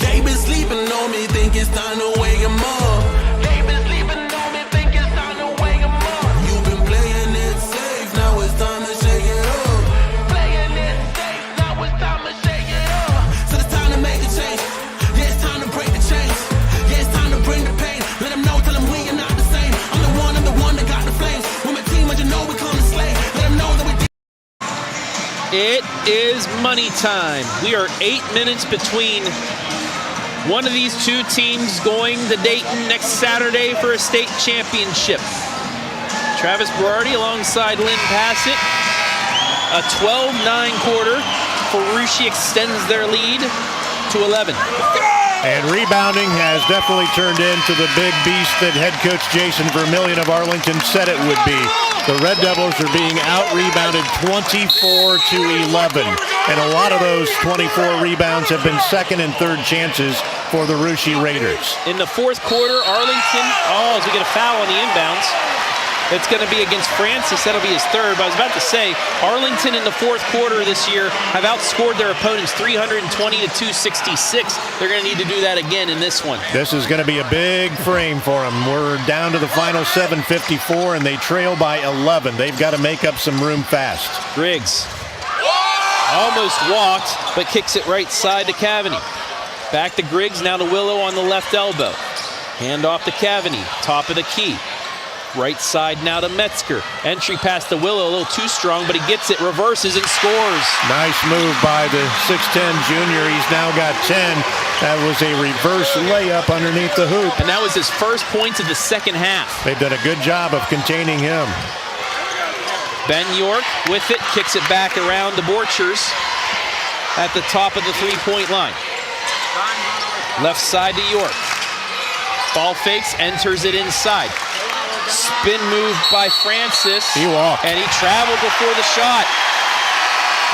They been sleeping on me, think it's time to wake 'em up. They been sleeping on me, think it's time to wake 'em up. You've been playing it safe, now it's time to shake it up. Playing it safe, now it's time to shake it up. So it's time to make a change. Yeah, it's time to break the chains. Yeah, it's time to bring the pain. Let them know, tell them we are not the same. I'm the one that got the flames. With my team, as you know, we come to slay. Let them know that we It is money time. We are 8 minutes between one of these two teams going to Dayton next Saturday for a state championship. Travis Berardi alongside Lynn Passett. A 12-9 quarter. Ferrucci extends their lead to 11. And rebounding has definitely turned into the big beast that head coach Jase Vermillion of Arlington said it would be. The Red Devils are being out-rebounded 24-11. And a lot of those 24 rebounds have been second and third chances for the Russia Raiders. In the fourth quarter, Arlington, as we get a foul on the inbounds. It's going to be against Francis. That'll be his third. But I was about to say, Arlington in the fourth quarter this year have outscored their opponents 320-266. They're going to need to do that again in this one. This is going to be a big frame for them. We're down to the final 7:54, and they trail by 11. They've got to make up some room fast. Griggs almost walked, but kicks it right side to Cavity. Back to Griggs, now to Willow on the left elbow. Hand off to Cavity, top of the key. Right side now to Metzger. Entry pass to Willow, a little too strong, but he gets it, reverses, and scores. Nice move by the 6'10 junior. He's now got 10. That was a reverse layup underneath the hoop. And that was his first points of the second half. They've done a good job of containing him. Ben York with it, kicks it back around to Borchers at the top of the three-point line. Left side to York. Ball fakes, enters it inside. Spin move by Francis. He walked. And he traveled before the shot.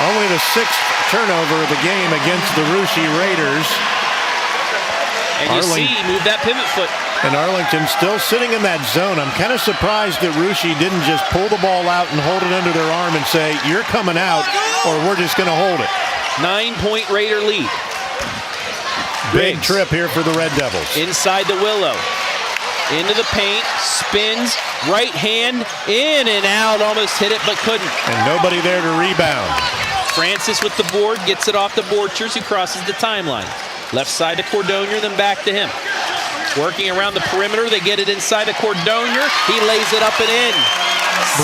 Only the 6th turnover of the game against the Russia Raiders. And you see, he moved that pivot foot. And Arlington still sitting in that zone. I'm kind of surprised that Russia didn't just pull the ball out and hold it under their arm and say, you're coming out, or we're just going to hold it. 9-point Raider lead. Big trip here for the Red Devils. Inside to Willow. Into the paint, spins, right hand, in and out, almost hit it but couldn't. And nobody there to rebound. Francis with the board, gets it off to Borchers, who crosses the timeline. Left side to Cordonier, then back to him. Working around the perimeter, they get it inside to Cordonier. He lays it up and in.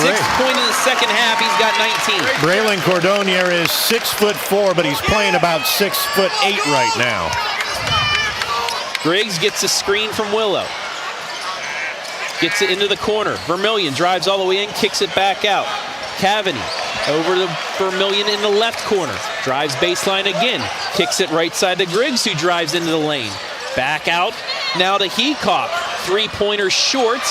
6 points in the second half, he's got 19. Braylon Cordonier is 6'4", but he's playing about 6'8" right now. Griggs gets a screen from Willow. Gets it into the corner. Vermillion drives all the way in, kicks it back out. Cavity Over to Vermillion in the left corner. Drives baseline again. Kicks it right side to Griggs, who drives into the lane. Back out now to Heacock. Three-pointer short.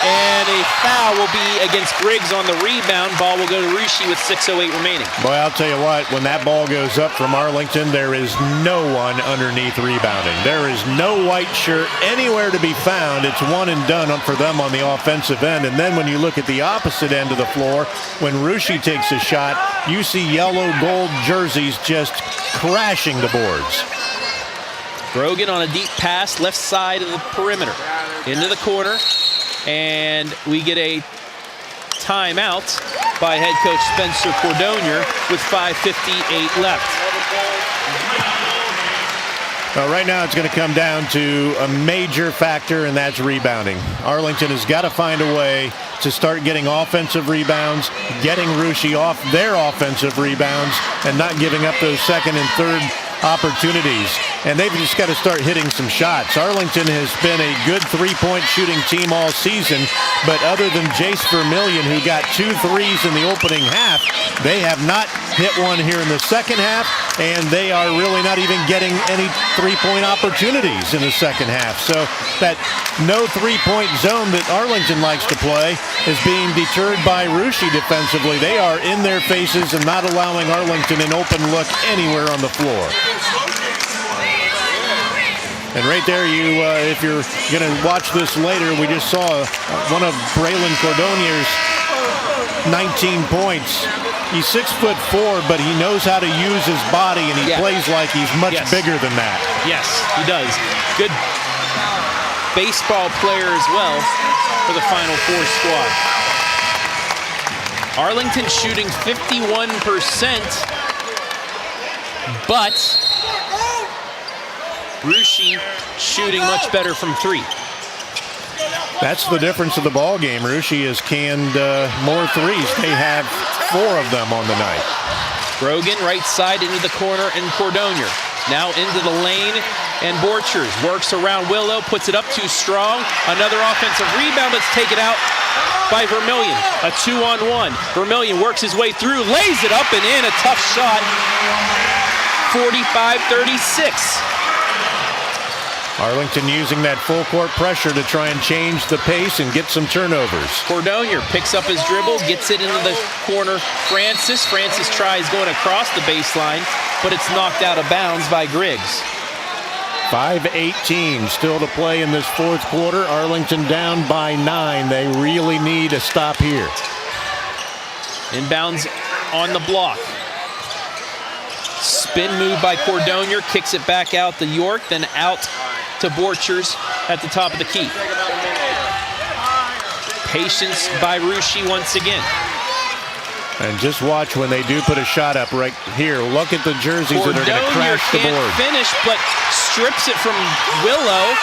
And a foul will be against Griggs on the rebound. Ball will go to Ruschi with 6:08 remaining. Boy, I'll tell you what, when that ball goes up from Arlington, there is no one underneath rebounding. There is no white shirt anywhere to be found. It's one and done for them on the offensive end. And then when you look at the opposite end of the floor, when Ruschi takes a shot, you see yellow gold jerseys just crashing the boards. Brogan on a deep pass, left side of the perimeter. Into the corner. And we get a timeout by head coach Spencer Cordonier with 5:58 left. Well, right now it's going to come down to a major factor, and that's rebounding. Arlington has got to find a way to start getting offensive rebounds, getting Ruschi off their offensive rebounds, and not giving up those second and third opportunities. And they've just got to start hitting some shots. Arlington has been a good three-point shooting team all season, but other than Jase Vermillion, who got 2 threes in the opening half, they have not hit one here in the second half, and they are really not even getting any three-point opportunities in the second half. So that no three-point zone that Arlington likes to play is being deterred by Ruschi defensively. They are in their faces and not allowing Arlington an open look anywhere on the floor. And right there, if you're going to watch this later, we just saw one of Braylon Cordonier's 19 points. He's 6'4", but he knows how to use his body, and he plays like he's much bigger than that. Yes, he does. Good baseball player as well for the Final Four squad. Arlington shooting 51%, but Ruschi shooting much better from three. That's the difference of the ball game. Ruschi has canned more threes. They have 4 of them on the night. Brogan right side into the corner, and Cordonier now into the lane, and Borchers works around Willow, puts it up too strong. Another offensive rebound that's taken out by Vermillion. A 2-on-1. Vermillion works his way through, lays it up and in. A tough shot. 45-36. Arlington using that full court pressure to try and change the pace and get some turnovers. Cordonier picks up his dribble, gets it into the corner. Francis tries going across the baseline, but it's knocked out of bounds by Griggs. 5:18 still to play in this fourth quarter. Arlington down by 9. They really need a stop here. Inbounds on the block. Spin move by Cordonier, kicks it back out to York, then out to Borchers at the top of the key. Patience by Ruschi once again. And just watch when they do put a shot up right here. Look at the jerseys that are going to crash the board. Cordonier can't finish, but strips it from Willow,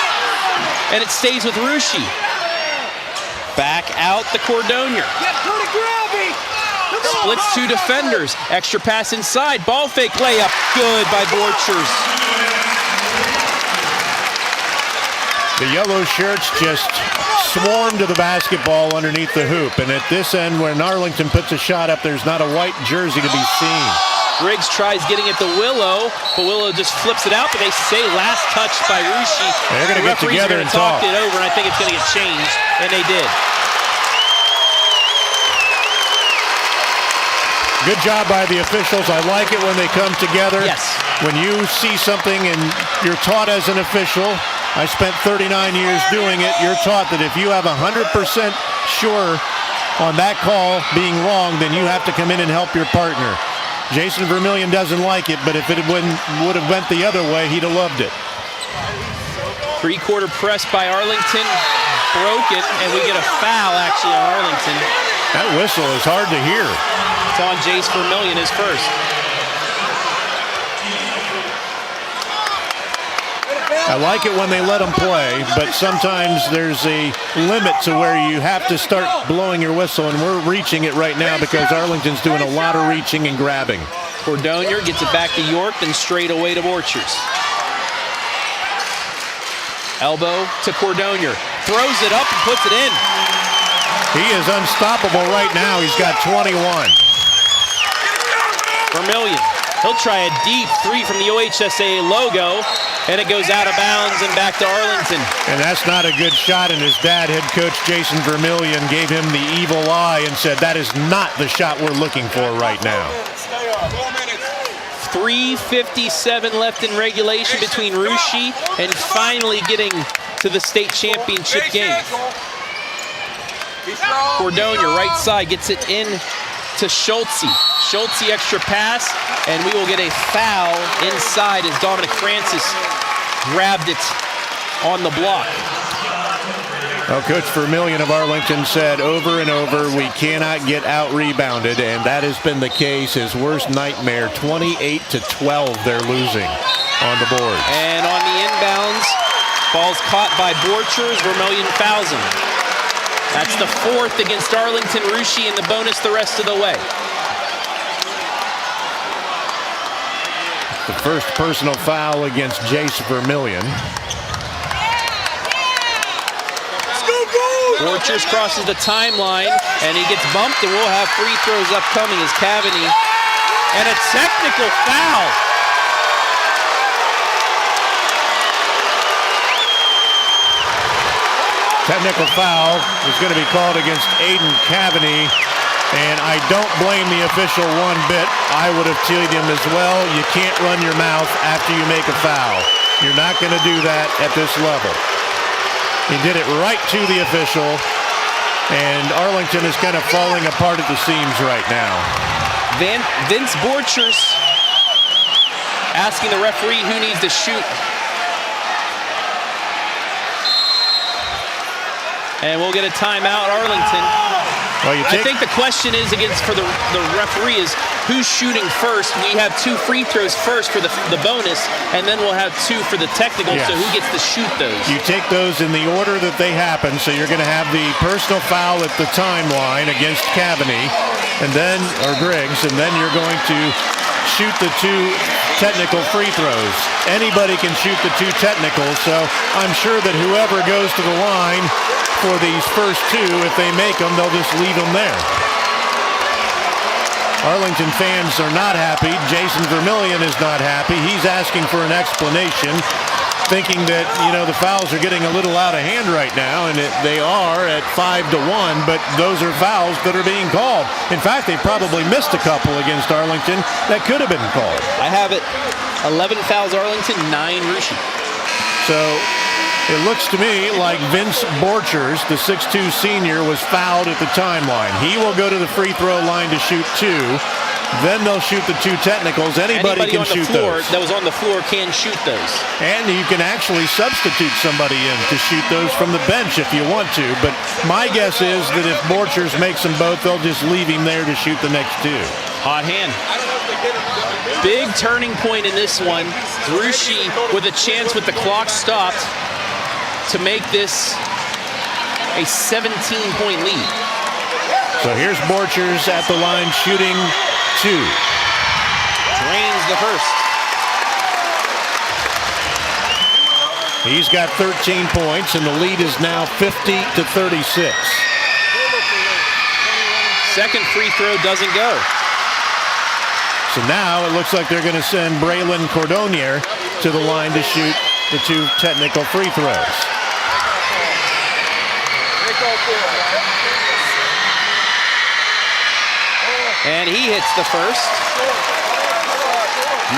and it stays with Ruschi. Back out to Cordonier. Splits 2 defenders. Extra pass inside. Ball fake layup. Good by Borchers. The yellow shirts just swarm to the basketball underneath the hoop. And at this end, when Arlington puts a shot up, there's not a white jersey to be seen. Griggs tries getting it to Willow, but Willow just flips it out. But they say last touch by Ruschi. They're going to get together and talk it over, and I think it's going to get changed, and they did. Good job by the officials. I like it when they come together. Yes. When you see something and you're taught as an official, I spent 39 years doing it, you're taught that if you have 100% sure on that call being wrong, then you have to come in and help your partner. Jason Vermillion doesn't like it, but if it would have went the other way, he'd have loved it. Three-quarter press by Arlington, broken, and we get a foul actually on Arlington. That whistle is hard to hear. It's on Jase Vermillion, his first. I like it when they let them play, but sometimes there's a limit to where you have to start blowing your whistle, and we're reaching it right now because Arlington's doing a lot of reaching and grabbing. Cordonier gets it back to York, then straight away to Borchers. Elbow to Cordonier. Throws it up and puts it in. He is unstoppable right now. He's got 21. Vermillion. He'll try a deep three from the OHSAA logo, and it goes out of bounds and back to Arlington. And that's not a good shot, and his dad, head coach Jase Vermillion, gave him the evil eye and said, that is not the shot we're looking for right now. 3:57 left in regulation between Russia and finally getting to the state championship game. Cordonia, right side, gets it in to Schultze. Schultze extra pass, and we will get a foul inside as Dominic Francis grabbed it on the block. Well, Coach Vermillion of Arlington said over and over, we cannot get out-rebounded, and that has been the case. His worst nightmare, 28-12 they're losing on the board. And on the inbounds, ball's caught by Borchers. Vermillion fouls him. That's the fourth against Arlington. Russia in the bonus the rest of the way. The first personal foul against Jase Vermillion. Borchers crosses the timeline, and he gets bumped, and we'll have free throws upcoming as Cavani. And a technical foul. Technical foul is going to be called against Aiden Cavani, and I don't blame the official one bit. I would have told him as well, you can't run your mouth after you make a foul. You're not going to do that at this level. He did it right to the official, and Arlington is kind of falling apart at the seams right now. Vince Borchers asking the referee who needs to shoot. And we'll get a timeout, Arlington. Well, I think the question is for the referee is who's shooting first. We have 2 free throws first for the bonus, and then we'll have 2 for the technical, yes. So who gets to shoot those? You take those in the order that they happen, so you're going to have the personal foul at the timeline against Cavani, or Griggs, and then you're going to shoot the 2 technical free throws. Anybody can shoot the 2 technicals, so I'm sure that whoever goes to the line for these first 2, if they make them, they'll just leave them there. Arlington fans are not happy. Jase Vermillion is not happy. He's asking for an explanation, thinking that, the fouls are getting a little out of hand right now, and they are at 5-1, but those are fouls that are being called. In fact, they probably missed a couple against Arlington that could have been called. I have it 11 fouls Arlington, 9 Russia. So it looks to me like Vince Borchers, the 6'2 senior, was fouled at the timeline. He will go to the free throw line to shoot 2. Then they'll shoot the 2 technicals. Anybody can shoot those. That was on the floor can shoot those. And you can actually substitute somebody in to shoot those from the bench if you want to. But my guess is that if Borchers makes them both, they'll just leave him there to shoot the next 2. Hot hand. Big turning point in this one. Russia with a chance with the clock stopped to make this a 17-point lead. So here's Borchers at the line shooting 2. Drains the first. He's got 13 points, and the lead is now 50-36. Second free throw doesn't go. So now it looks like they're going to send Braylon Cordonier to the line to shoot the 2 technical free throws. And he hits the first.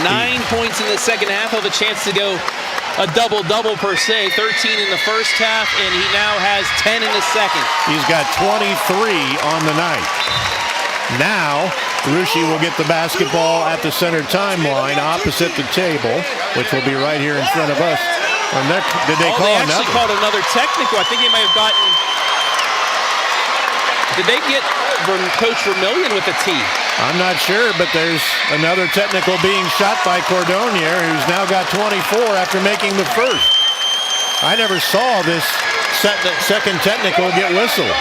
9 points in the second half. He'll have a chance to go a double-double per se. 13 in the first half, and he now has 10 in the second. He's got 23 on the night. Now, Russia will get the basketball at the center timeline opposite the table, which will be right here in front of us. Did they call another? They actually called another technical. I think they might have gotten... Did they get Coach Vermillion with a T? I'm not sure, but there's another technical being shot by Cordonier, who's now got 24 after making the first. I never saw this second technical get whistled.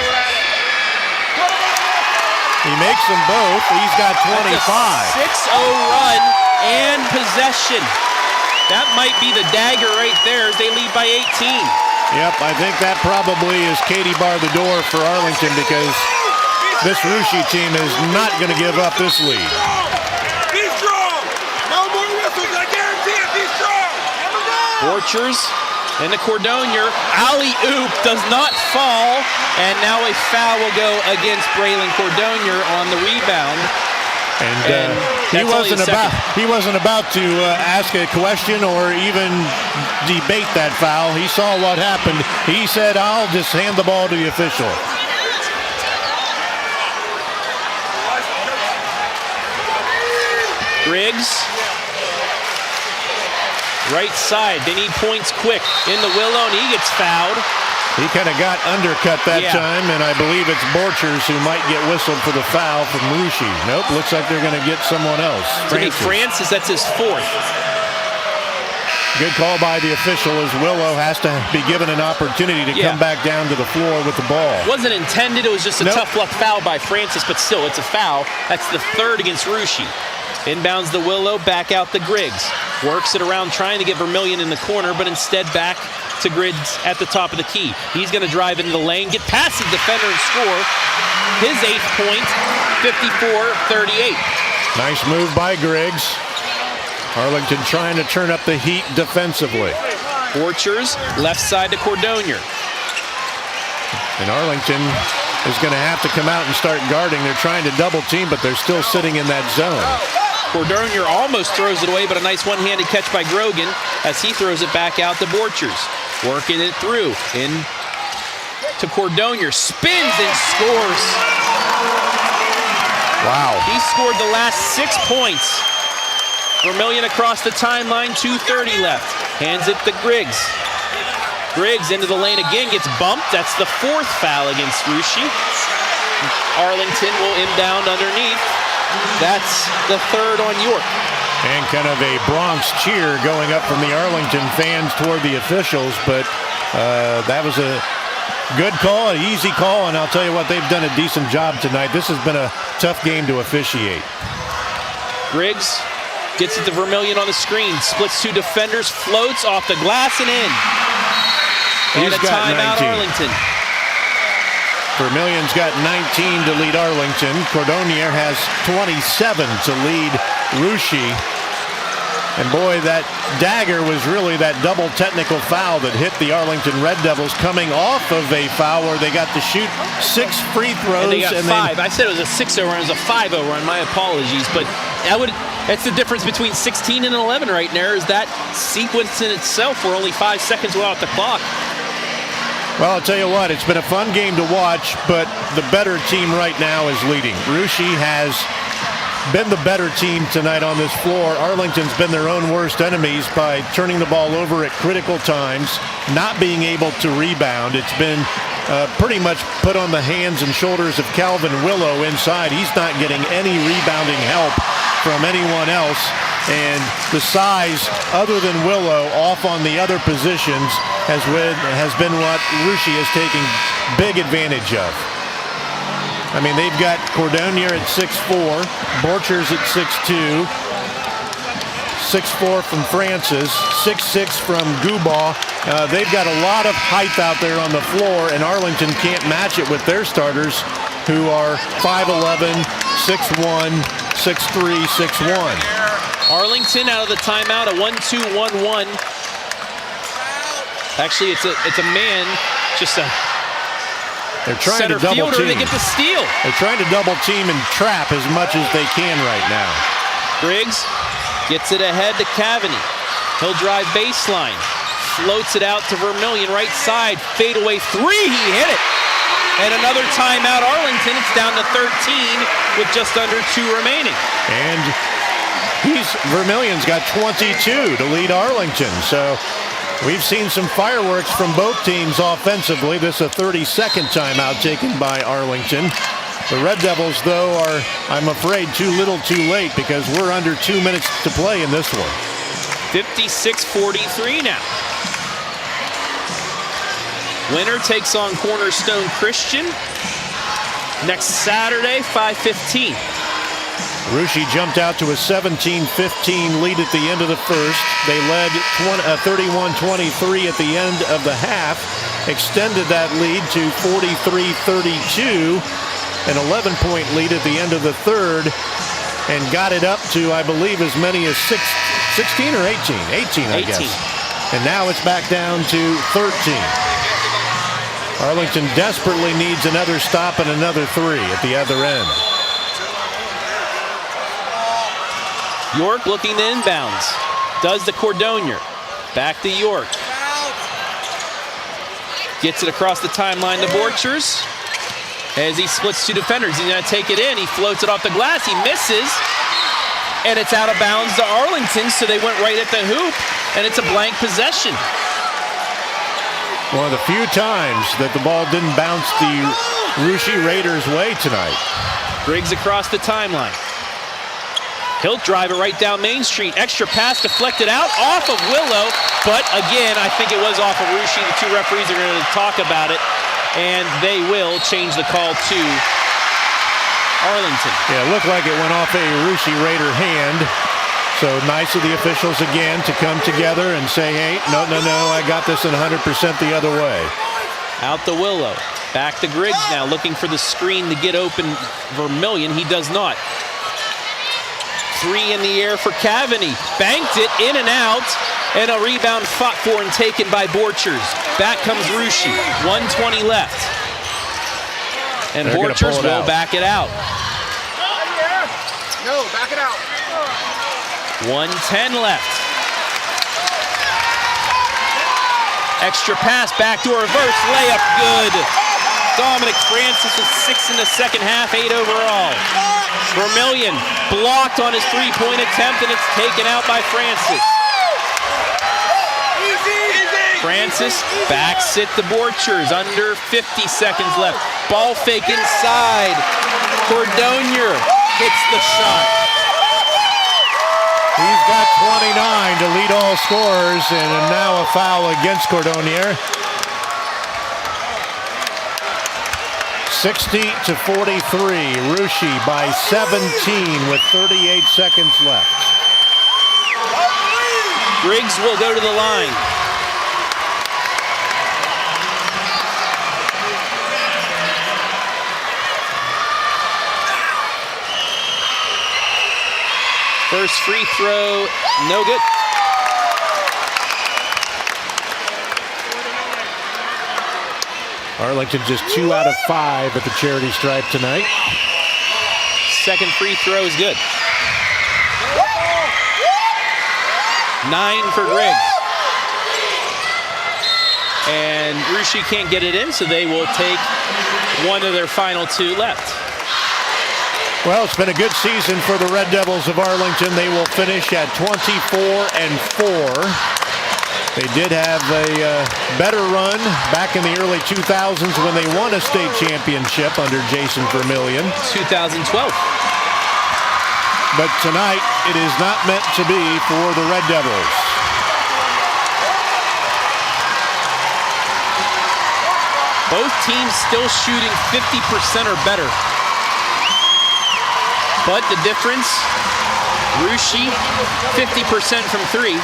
He makes them both. He's got 25. That's a 6-0 run and possession. That might be the dagger right there as they lead by 18. Yep, I think that probably is Katie bar the door for Arlington, because this Russia team is not going to give up this lead. Borchers into Cordonier. Alley-oop does not fall, and now a foul will go against Braylon Cordonier on the rebound. And he wasn't about to ask a question or even debate that foul. He saw what happened. He said, "I'll just hand the ball to the official." Griggs, right side. They need points quick. In the Willow, and he gets fouled. He kind of got undercut that time, and I believe it's Borchers who might get whistled for the foul from Russia. Nope, looks like they're going to get someone else. Francis, that's his fourth. Good call by the official, as Willow has to be given an opportunity to come back down to the floor with the ball. Wasn't intended. It was just a tough luck foul by Francis, but still, it's a foul. That's the third against Russia. Inbounds the Willow, back out the Griggs. Works it around trying to get Vermillion in the corner, but instead back to Griggs at the top of the key. He's going to drive into the lane, get past the defender and score. His 8th point, 54-38. Nice move by Griggs. Arlington trying to turn up the heat defensively. Borchers, left side to Cordonier. And Arlington is going to have to come out and start guarding. They're trying to double team, but they're still sitting in that zone. Cordonier almost throws it away, but a nice one-handed catch by Grogan as he throws it back out to Borchers. Working it through. In to Cordonier. Spins and scores. Wow. He scored the last 6 points. Vermillion across the timeline, 2:30 left. Hands it to Griggs. Griggs into the lane again, gets bumped. That's the 4th foul against Russia. Arlington will inbound underneath. That's the 3rd on York. And kind of a Bronx cheer going up from the Arlington fans toward the officials, but that was a good call, an easy call, and I'll tell you what, they've done a decent job tonight. This has been a tough game to officiate. Griggs gets it to Vermillion on the screen, splits 2 defenders, floats off the glass and in. And a timeout, Arlington. Vermillion's got 19 to lead Arlington. Cordonier has 27 to lead Russia. And boy, that dagger was really that double technical foul that hit the Arlington Red Devils coming off of a foul where they got to shoot 6 free throws. And they got 5. I said it was a 6-0 run. It was a 5-0 run. My apologies. But that's the difference between 16 and 11 right there, is that sequence in itself where only 5 seconds were off the clock. Well, I'll tell you what, it's been a fun game to watch, but the better team right now is leading. Russia has been the better team tonight on this floor. Arlington's been their own worst enemies by turning the ball over at critical times, not being able to rebound. It's been pretty much put on the hands and shoulders of Calvin Willow inside. He's not getting any rebounding help from anyone else. And the size, other than Willow, off on the other positions has been what Russia is taking big advantage of. I mean, they've got Cordonier at 6'4", Borchers at 6'2", 6'4" from Francis, 6'6" from Gubaugh. They've got a lot of height out there on the floor, and Arlington can't match it with their starters, who are 5'11", 6'1", 6'3", 6'1". Arlington out of the timeout, a 1-2-1-1. Actually, it's a man, just a They're trying center to double fielder. team. They get the steal. They're trying to double team and trap as much as they can right now. Griggs gets it ahead to Cavani. He'll drive baseline, floats it out to Vermillion, right side, fadeaway 3. He hit it. And another timeout, Arlington. It's down to 13 with just under 2 remaining. And Vermillion's got 22 to lead Arlington. So we've seen some fireworks from both teams offensively. This is a 32nd timeout taken by Arlington. The Red Devils, though, are, I'm afraid, too little too late, because we're under 2 minutes to play in this one. 56-43 now. Winner takes on Cornerstone Christian next Saturday, 5:15. Russia jumped out to a 17-15 lead at the end of the first. They led 31-23 at the end of the half, extended that lead to 43-32, an 11-point lead at the end of the third, and got it up to, I believe, as many as 16 or 18? 18, I guess. And now it's back down to 13. Arlington desperately needs another stop and another 3 at the other end. York looking to inbounds. Does the Cordonier. Back to York. Gets it across the timeline to Borchers. As he splits 2 defenders, he's going to take it in. He floats it off the glass. He misses. And it's out of bounds to Arlington, so they went right at the hoop. And it's a blank possession. One of the few times that the ball didn't bounce the Russia Raiders' way tonight. Griggs across the timeline. He'll drive it right down Main Street. Extra pass deflected out off of Willow. But again, I think it was off of Russia. The 2 referees are going to talk about it. And they will change the call to Arlington. Yeah, it looked like it went off a Russia Raider hand. So nice of the officials again to come together and say, hey, no, I got this in 100% the other way. Out to Willow. Back to Griggs now, looking for the screen to get open Vermillion. He does not. 3 in the air for Cavaney. Banked it in and out. And a rebound fought for and taken by Borchers. Back comes Russia. 1:20 left. And Borchers will back it out. No, back it out. 1:10 left. Extra pass, backdoor reverse, layup, good. Dominic Francis with 6 in the second half, 8 overall. Vermillion blocked on his 3-point attempt, and it's taken out by Francis. Francis backs it to Borchers, under 50 seconds left. Ball fake inside. Cordonier hits the shot. He's got 29 to lead all scorers, and now a foul against Cordonier. 60-43, Russia by 17 with 38 seconds left. Griggs will go to the line. First free throw, no good. Arlington just 2 out of 5 at the charity stripe tonight. Second free throw is good. 9 for Griggs. And Russia can't get it in, so they will take one of their final 2 left. Well, it's been a good season for the Red Devils of Arlington. They will finish at 24-4. They did have a better run back in the early 2000s when they won a state championship under Jase Vermillion. 2012. But tonight, it is not meant to be for the Red Devils. Both teams still shooting 50% or better. But the difference, Russia, 50% from 3.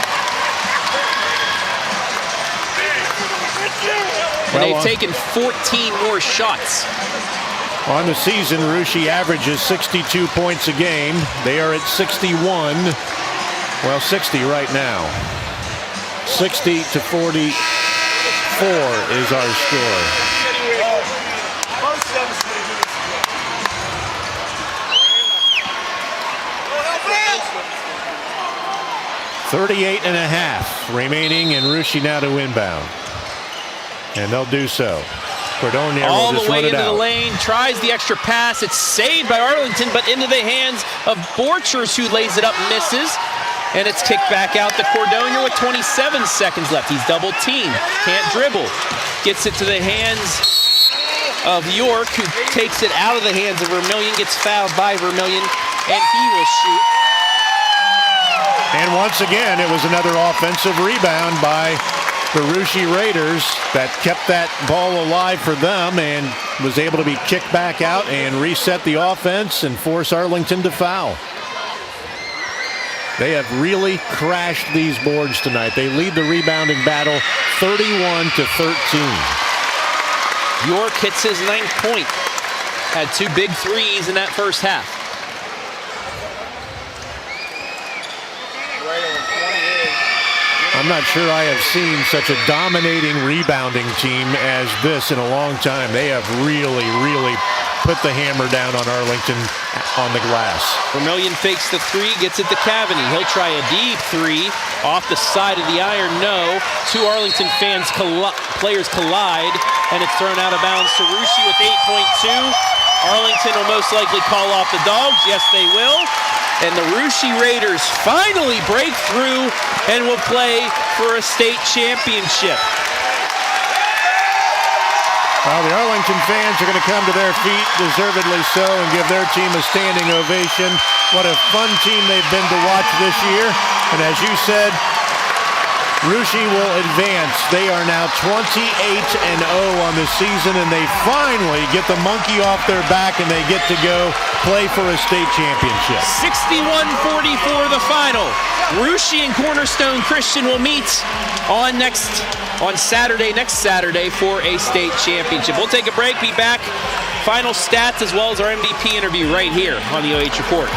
And they've taken 14 more shots. On the season, Russia averages 62 points a game. They are at 61. Well, 60 right now. 60-44 is our score. 38.5 remaining, and Russia now to inbound. And they'll do so. Cordonier all will just the way run it into out. the lane, tries the extra pass. It's saved by Arlington, but into the hands of Borchers, who lays it up, misses. And it's kicked back out to Cordonier with 27 seconds left. He's double teamed, can't dribble. Gets it to the hands of York, who takes it out of the hands of Vermillion, gets fouled by Vermillion, and he will shoot. And once again, it was another offensive rebound by the Russia Raiders that kept that ball alive for them and was able to be kicked back out and reset the offense and force Arlington to foul. They have really crashed these boards tonight. They lead the rebounding battle 31-13. York hits his 9th point. Had 2 big threes in that first half. I'm not sure I have seen such a dominating rebounding team as this in a long time. They have really, really put the hammer down on Arlington on the glass. Vermillion fakes the three, gets it to Cavaney. He'll try a deep three off the side of the iron. No. Two Arlington players collide, and it's thrown out of bounds to Russi with 8.2. Arlington will most likely call off the Dogs. Yes, they will. And the Russi Raiders finally break through and will play for a state championship. Well, the Arlington fans are going to come to their feet, deservedly so, and give their team a standing ovation. What a fun team they've been to watch this year. And as you said, Russi will advance. They are now 28-0 on the season, and they finally get the monkey off their back and they get to go play for a state championship. 61-44 the final. Russi and Cornerstone Christian will meet next Saturday for a state championship. We'll take a break, be back. Final stats as well as our MVP interview right here on the OH Report.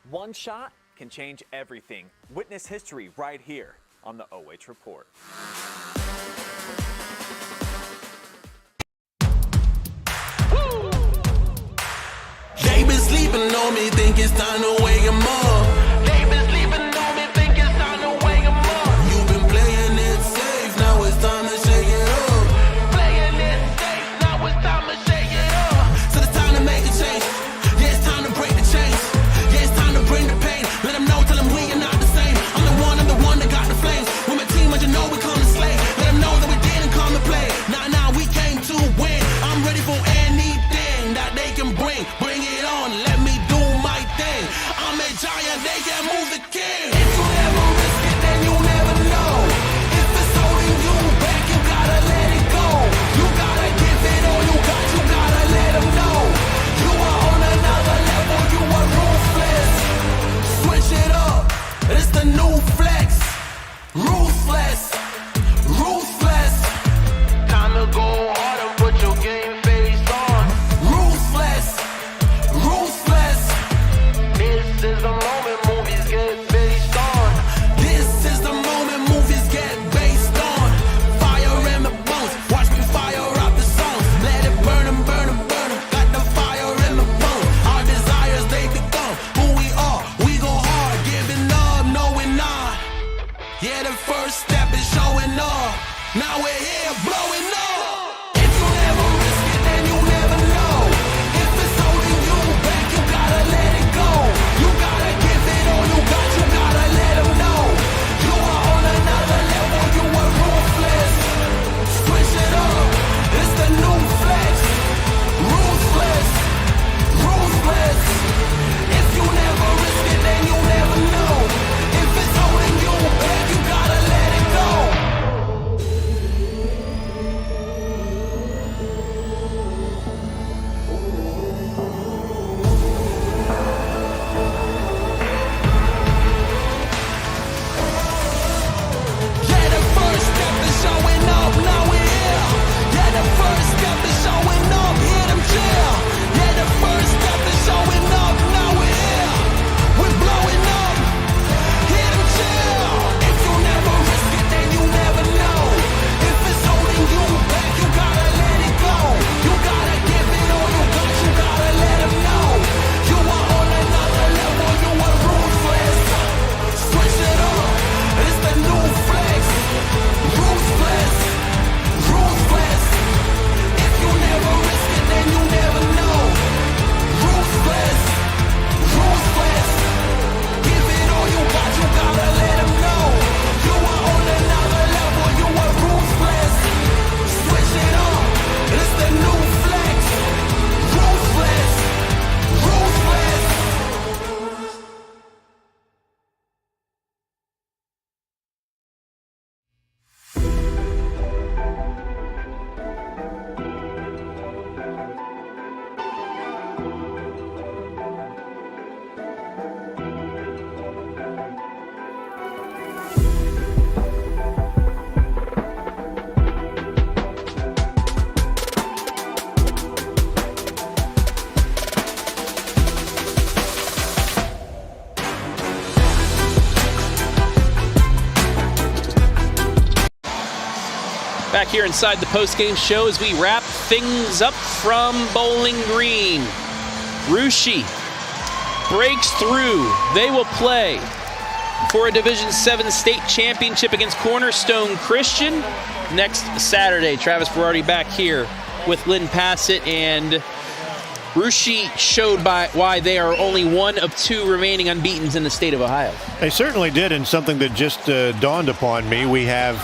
One shot can change everything. Witness history right here on the OH Report. They been sleeping on me, think it's time to wake 'em up. They been sleeping on me, think it's time to wake 'em up. You've been playing it safe, now it's time to shake it up. Playing it safe, now it's time to shake it up. So it's time to make a change. Yeah, it's time to break the chains. Yeah, it's time to bring the pain. Let them know, tell them we are not the same. I'm the one that got the flames. With my team, as you know, we come to slay. Let them know that we didn't come to play. Nah, we came to win. I'm ready for anything that they can bring. Bring it on, let me do my thing. I'm a giant, they can move the king. If you never risk it, then you never know. If it's holding you back, you gotta let it go. You gotta give it all you gotta let them know. You are on another level, you are ruthless. Switch it up, it's the new flex. Ruthless, ruthless. Time to go hard and put your game face on. Ruthless, ruthless. This is the moment movies get based on. This is the moment movies get based on. Fire in the bones, watch me fire up the songs. Let it burn 'em, burn 'em, burn 'em. Got the fire in the bones. Our desires, they become who we are. We go hard, giving up, no we're not. Yeah, the first step is showing up. Now we're here blowing up. If you never risk it, then you never know. If it's holding you back, you gotta let it go. You gotta give it all you gotta let them know. You are on another level, you are ruthless. Switch it up, it's the new flex. Ruthless, ruthless. If you never risk it, then you never know. If it's holding you back, you gotta let it go. Back here inside the post-game show as we wrap things up from Bowling Green. Russia breaks through. They will play for a Division VII state championship against Cornerstone Christian next Saturday. Travis Berardi back here with Lynn Passett, and Russia showed why they are only one of two remaining unbeatens in the state of Ohio. They certainly did, and something that just dawned upon me. We have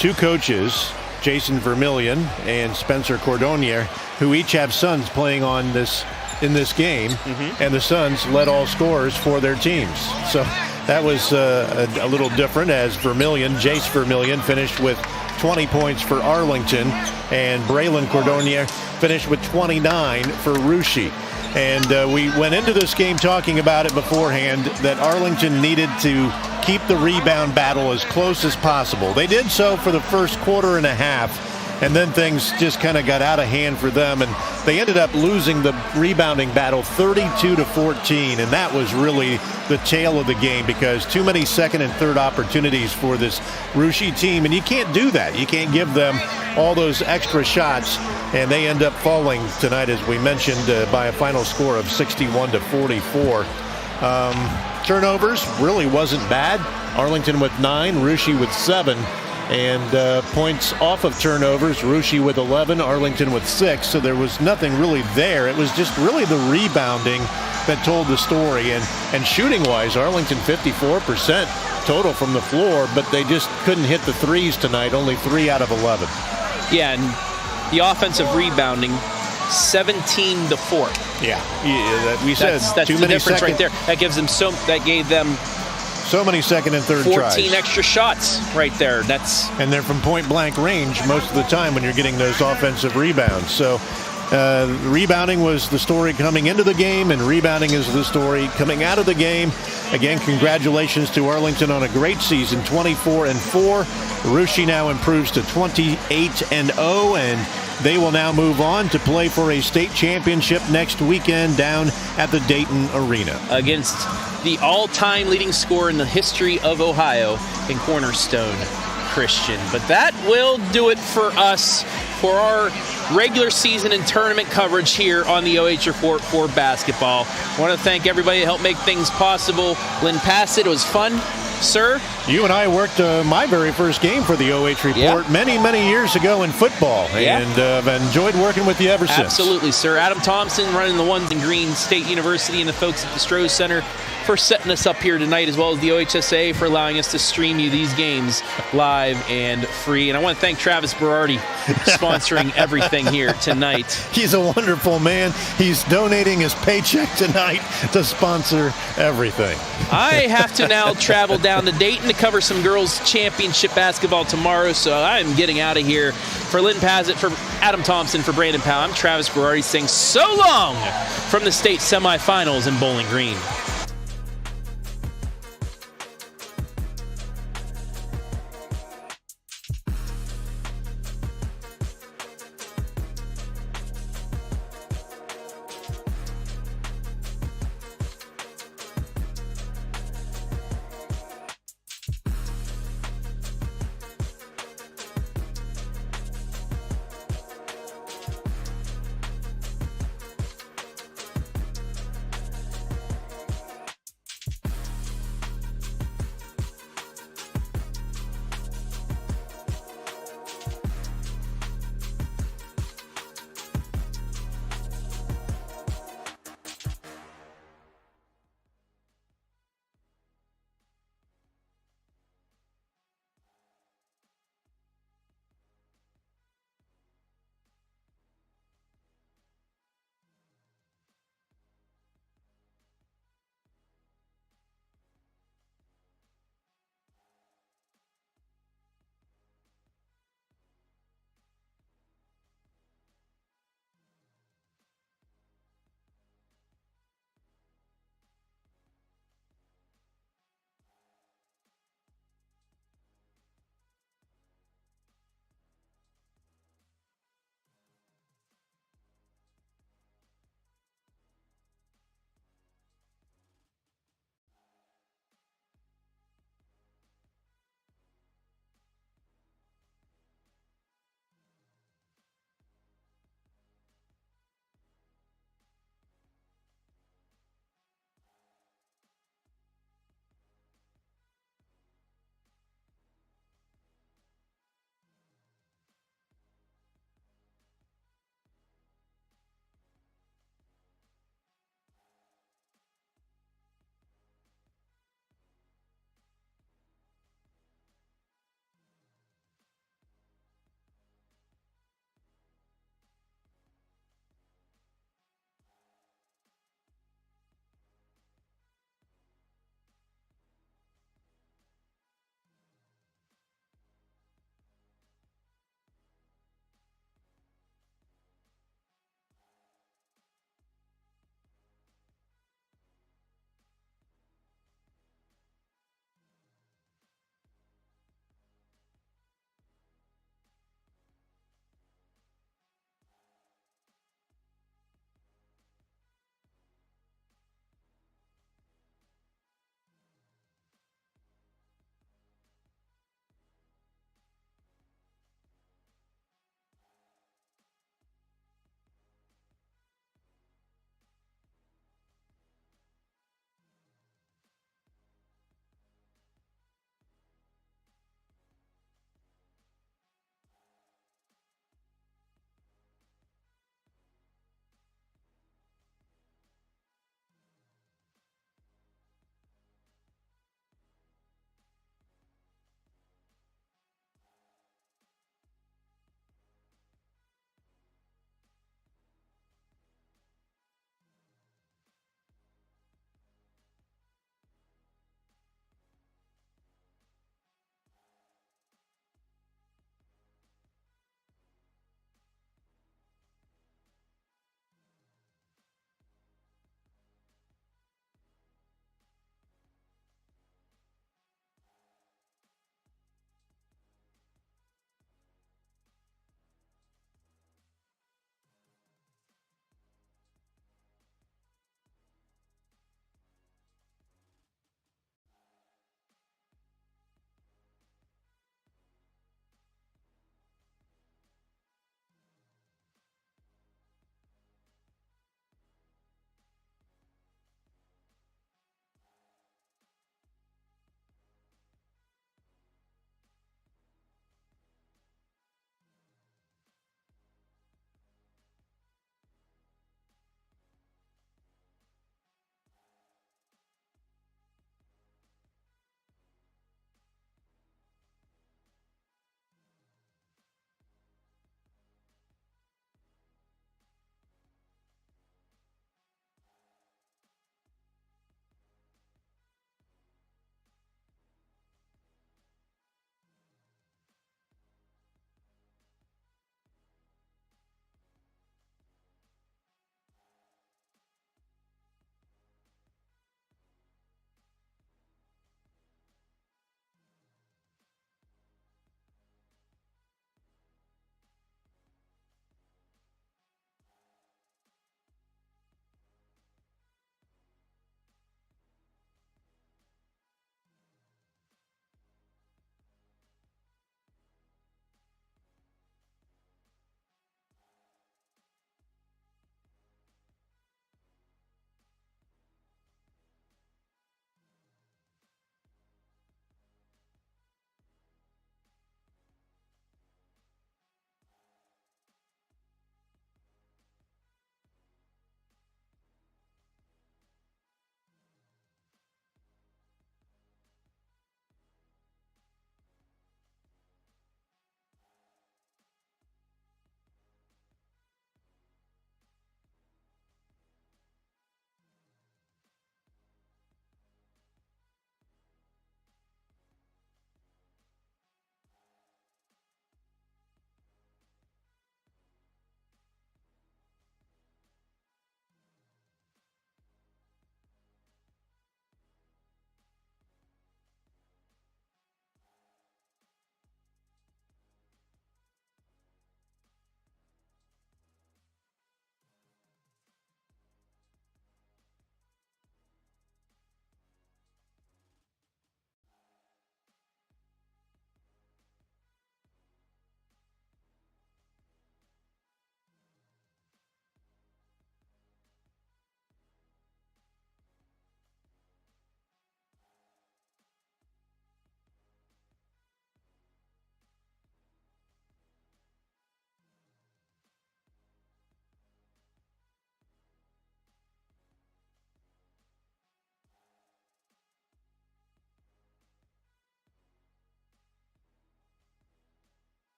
two coaches, Jase Vermillion and Spencer Cordonier, who each have sons playing in this game, and the sons led all scorers for their teams. So that was a little different, as Jase Vermillion finished with 20 points for Arlington, and Braylon Cordonier finished with 29 for Russia. And we went into this game talking about it beforehand, that Arlington needed to keep the rebound battle as close as possible. They did so for the first quarter and a half, and then things just kind of got out of hand for them, and they ended up losing the rebounding battle 32-14, and that was really the tail of the game, because too many second and third opportunities for this Russia team, and you can't do that. You can't give them all those extra shots, and they end up falling tonight, as we mentioned, by a final score of 61-44. Turnovers really wasn't bad. Arlington with 9, Russia with 7. And points off of turnovers, Russia with 11, Arlington with 6. So there was nothing really there. It was just really the rebounding that told the story. And shooting-wise, Arlington 54% total from the floor, but they just couldn't hit the threes tonight, only 3 out of 11. Yeah, and the offensive rebounding, 17-4. Yeah, we said that's too the many difference right there. That gave them so many second and third 14 tries. extra shots right there. And they're from point-blank range most of the time when you're getting those offensive rebounds. So rebounding was the story coming into the game, and rebounding is the story coming out of the game. Again, congratulations to Arlington on a great season, 24-4. Russia now improves to 28-0, and they will now move on to play for a state championship next weekend down at the Dayton Arena against the all-time leading scorer in the history of Ohio in Cornerstone Christian. But that will do it for us for our regular season and tournament coverage here on the OH Report for basketball. I want to thank everybody that helped make things possible. Lynn Passett, it was fun. Sir? You and I worked my very first game for the OH Report many, many years ago in football, and I've enjoyed working with you ever since. Absolutely, sir. Adam Thompson running the ones in Green State University, and the folks at the Stroh Center for setting us up here tonight, as well as the OHSA for allowing us to stream you these games live and free. And I want to thank Travis Berardi sponsoring everything here tonight. He's a wonderful man. He's donating his paycheck tonight to sponsor everything. I have to now travel down to Dayton to cover some girls' championship basketball tomorrow, so I'm getting out of here. For Lynn Passett, for Adam Thompson, for Brandon Powell, I'm Travis Berardi saying so long from the state semifinals in Bowling Green.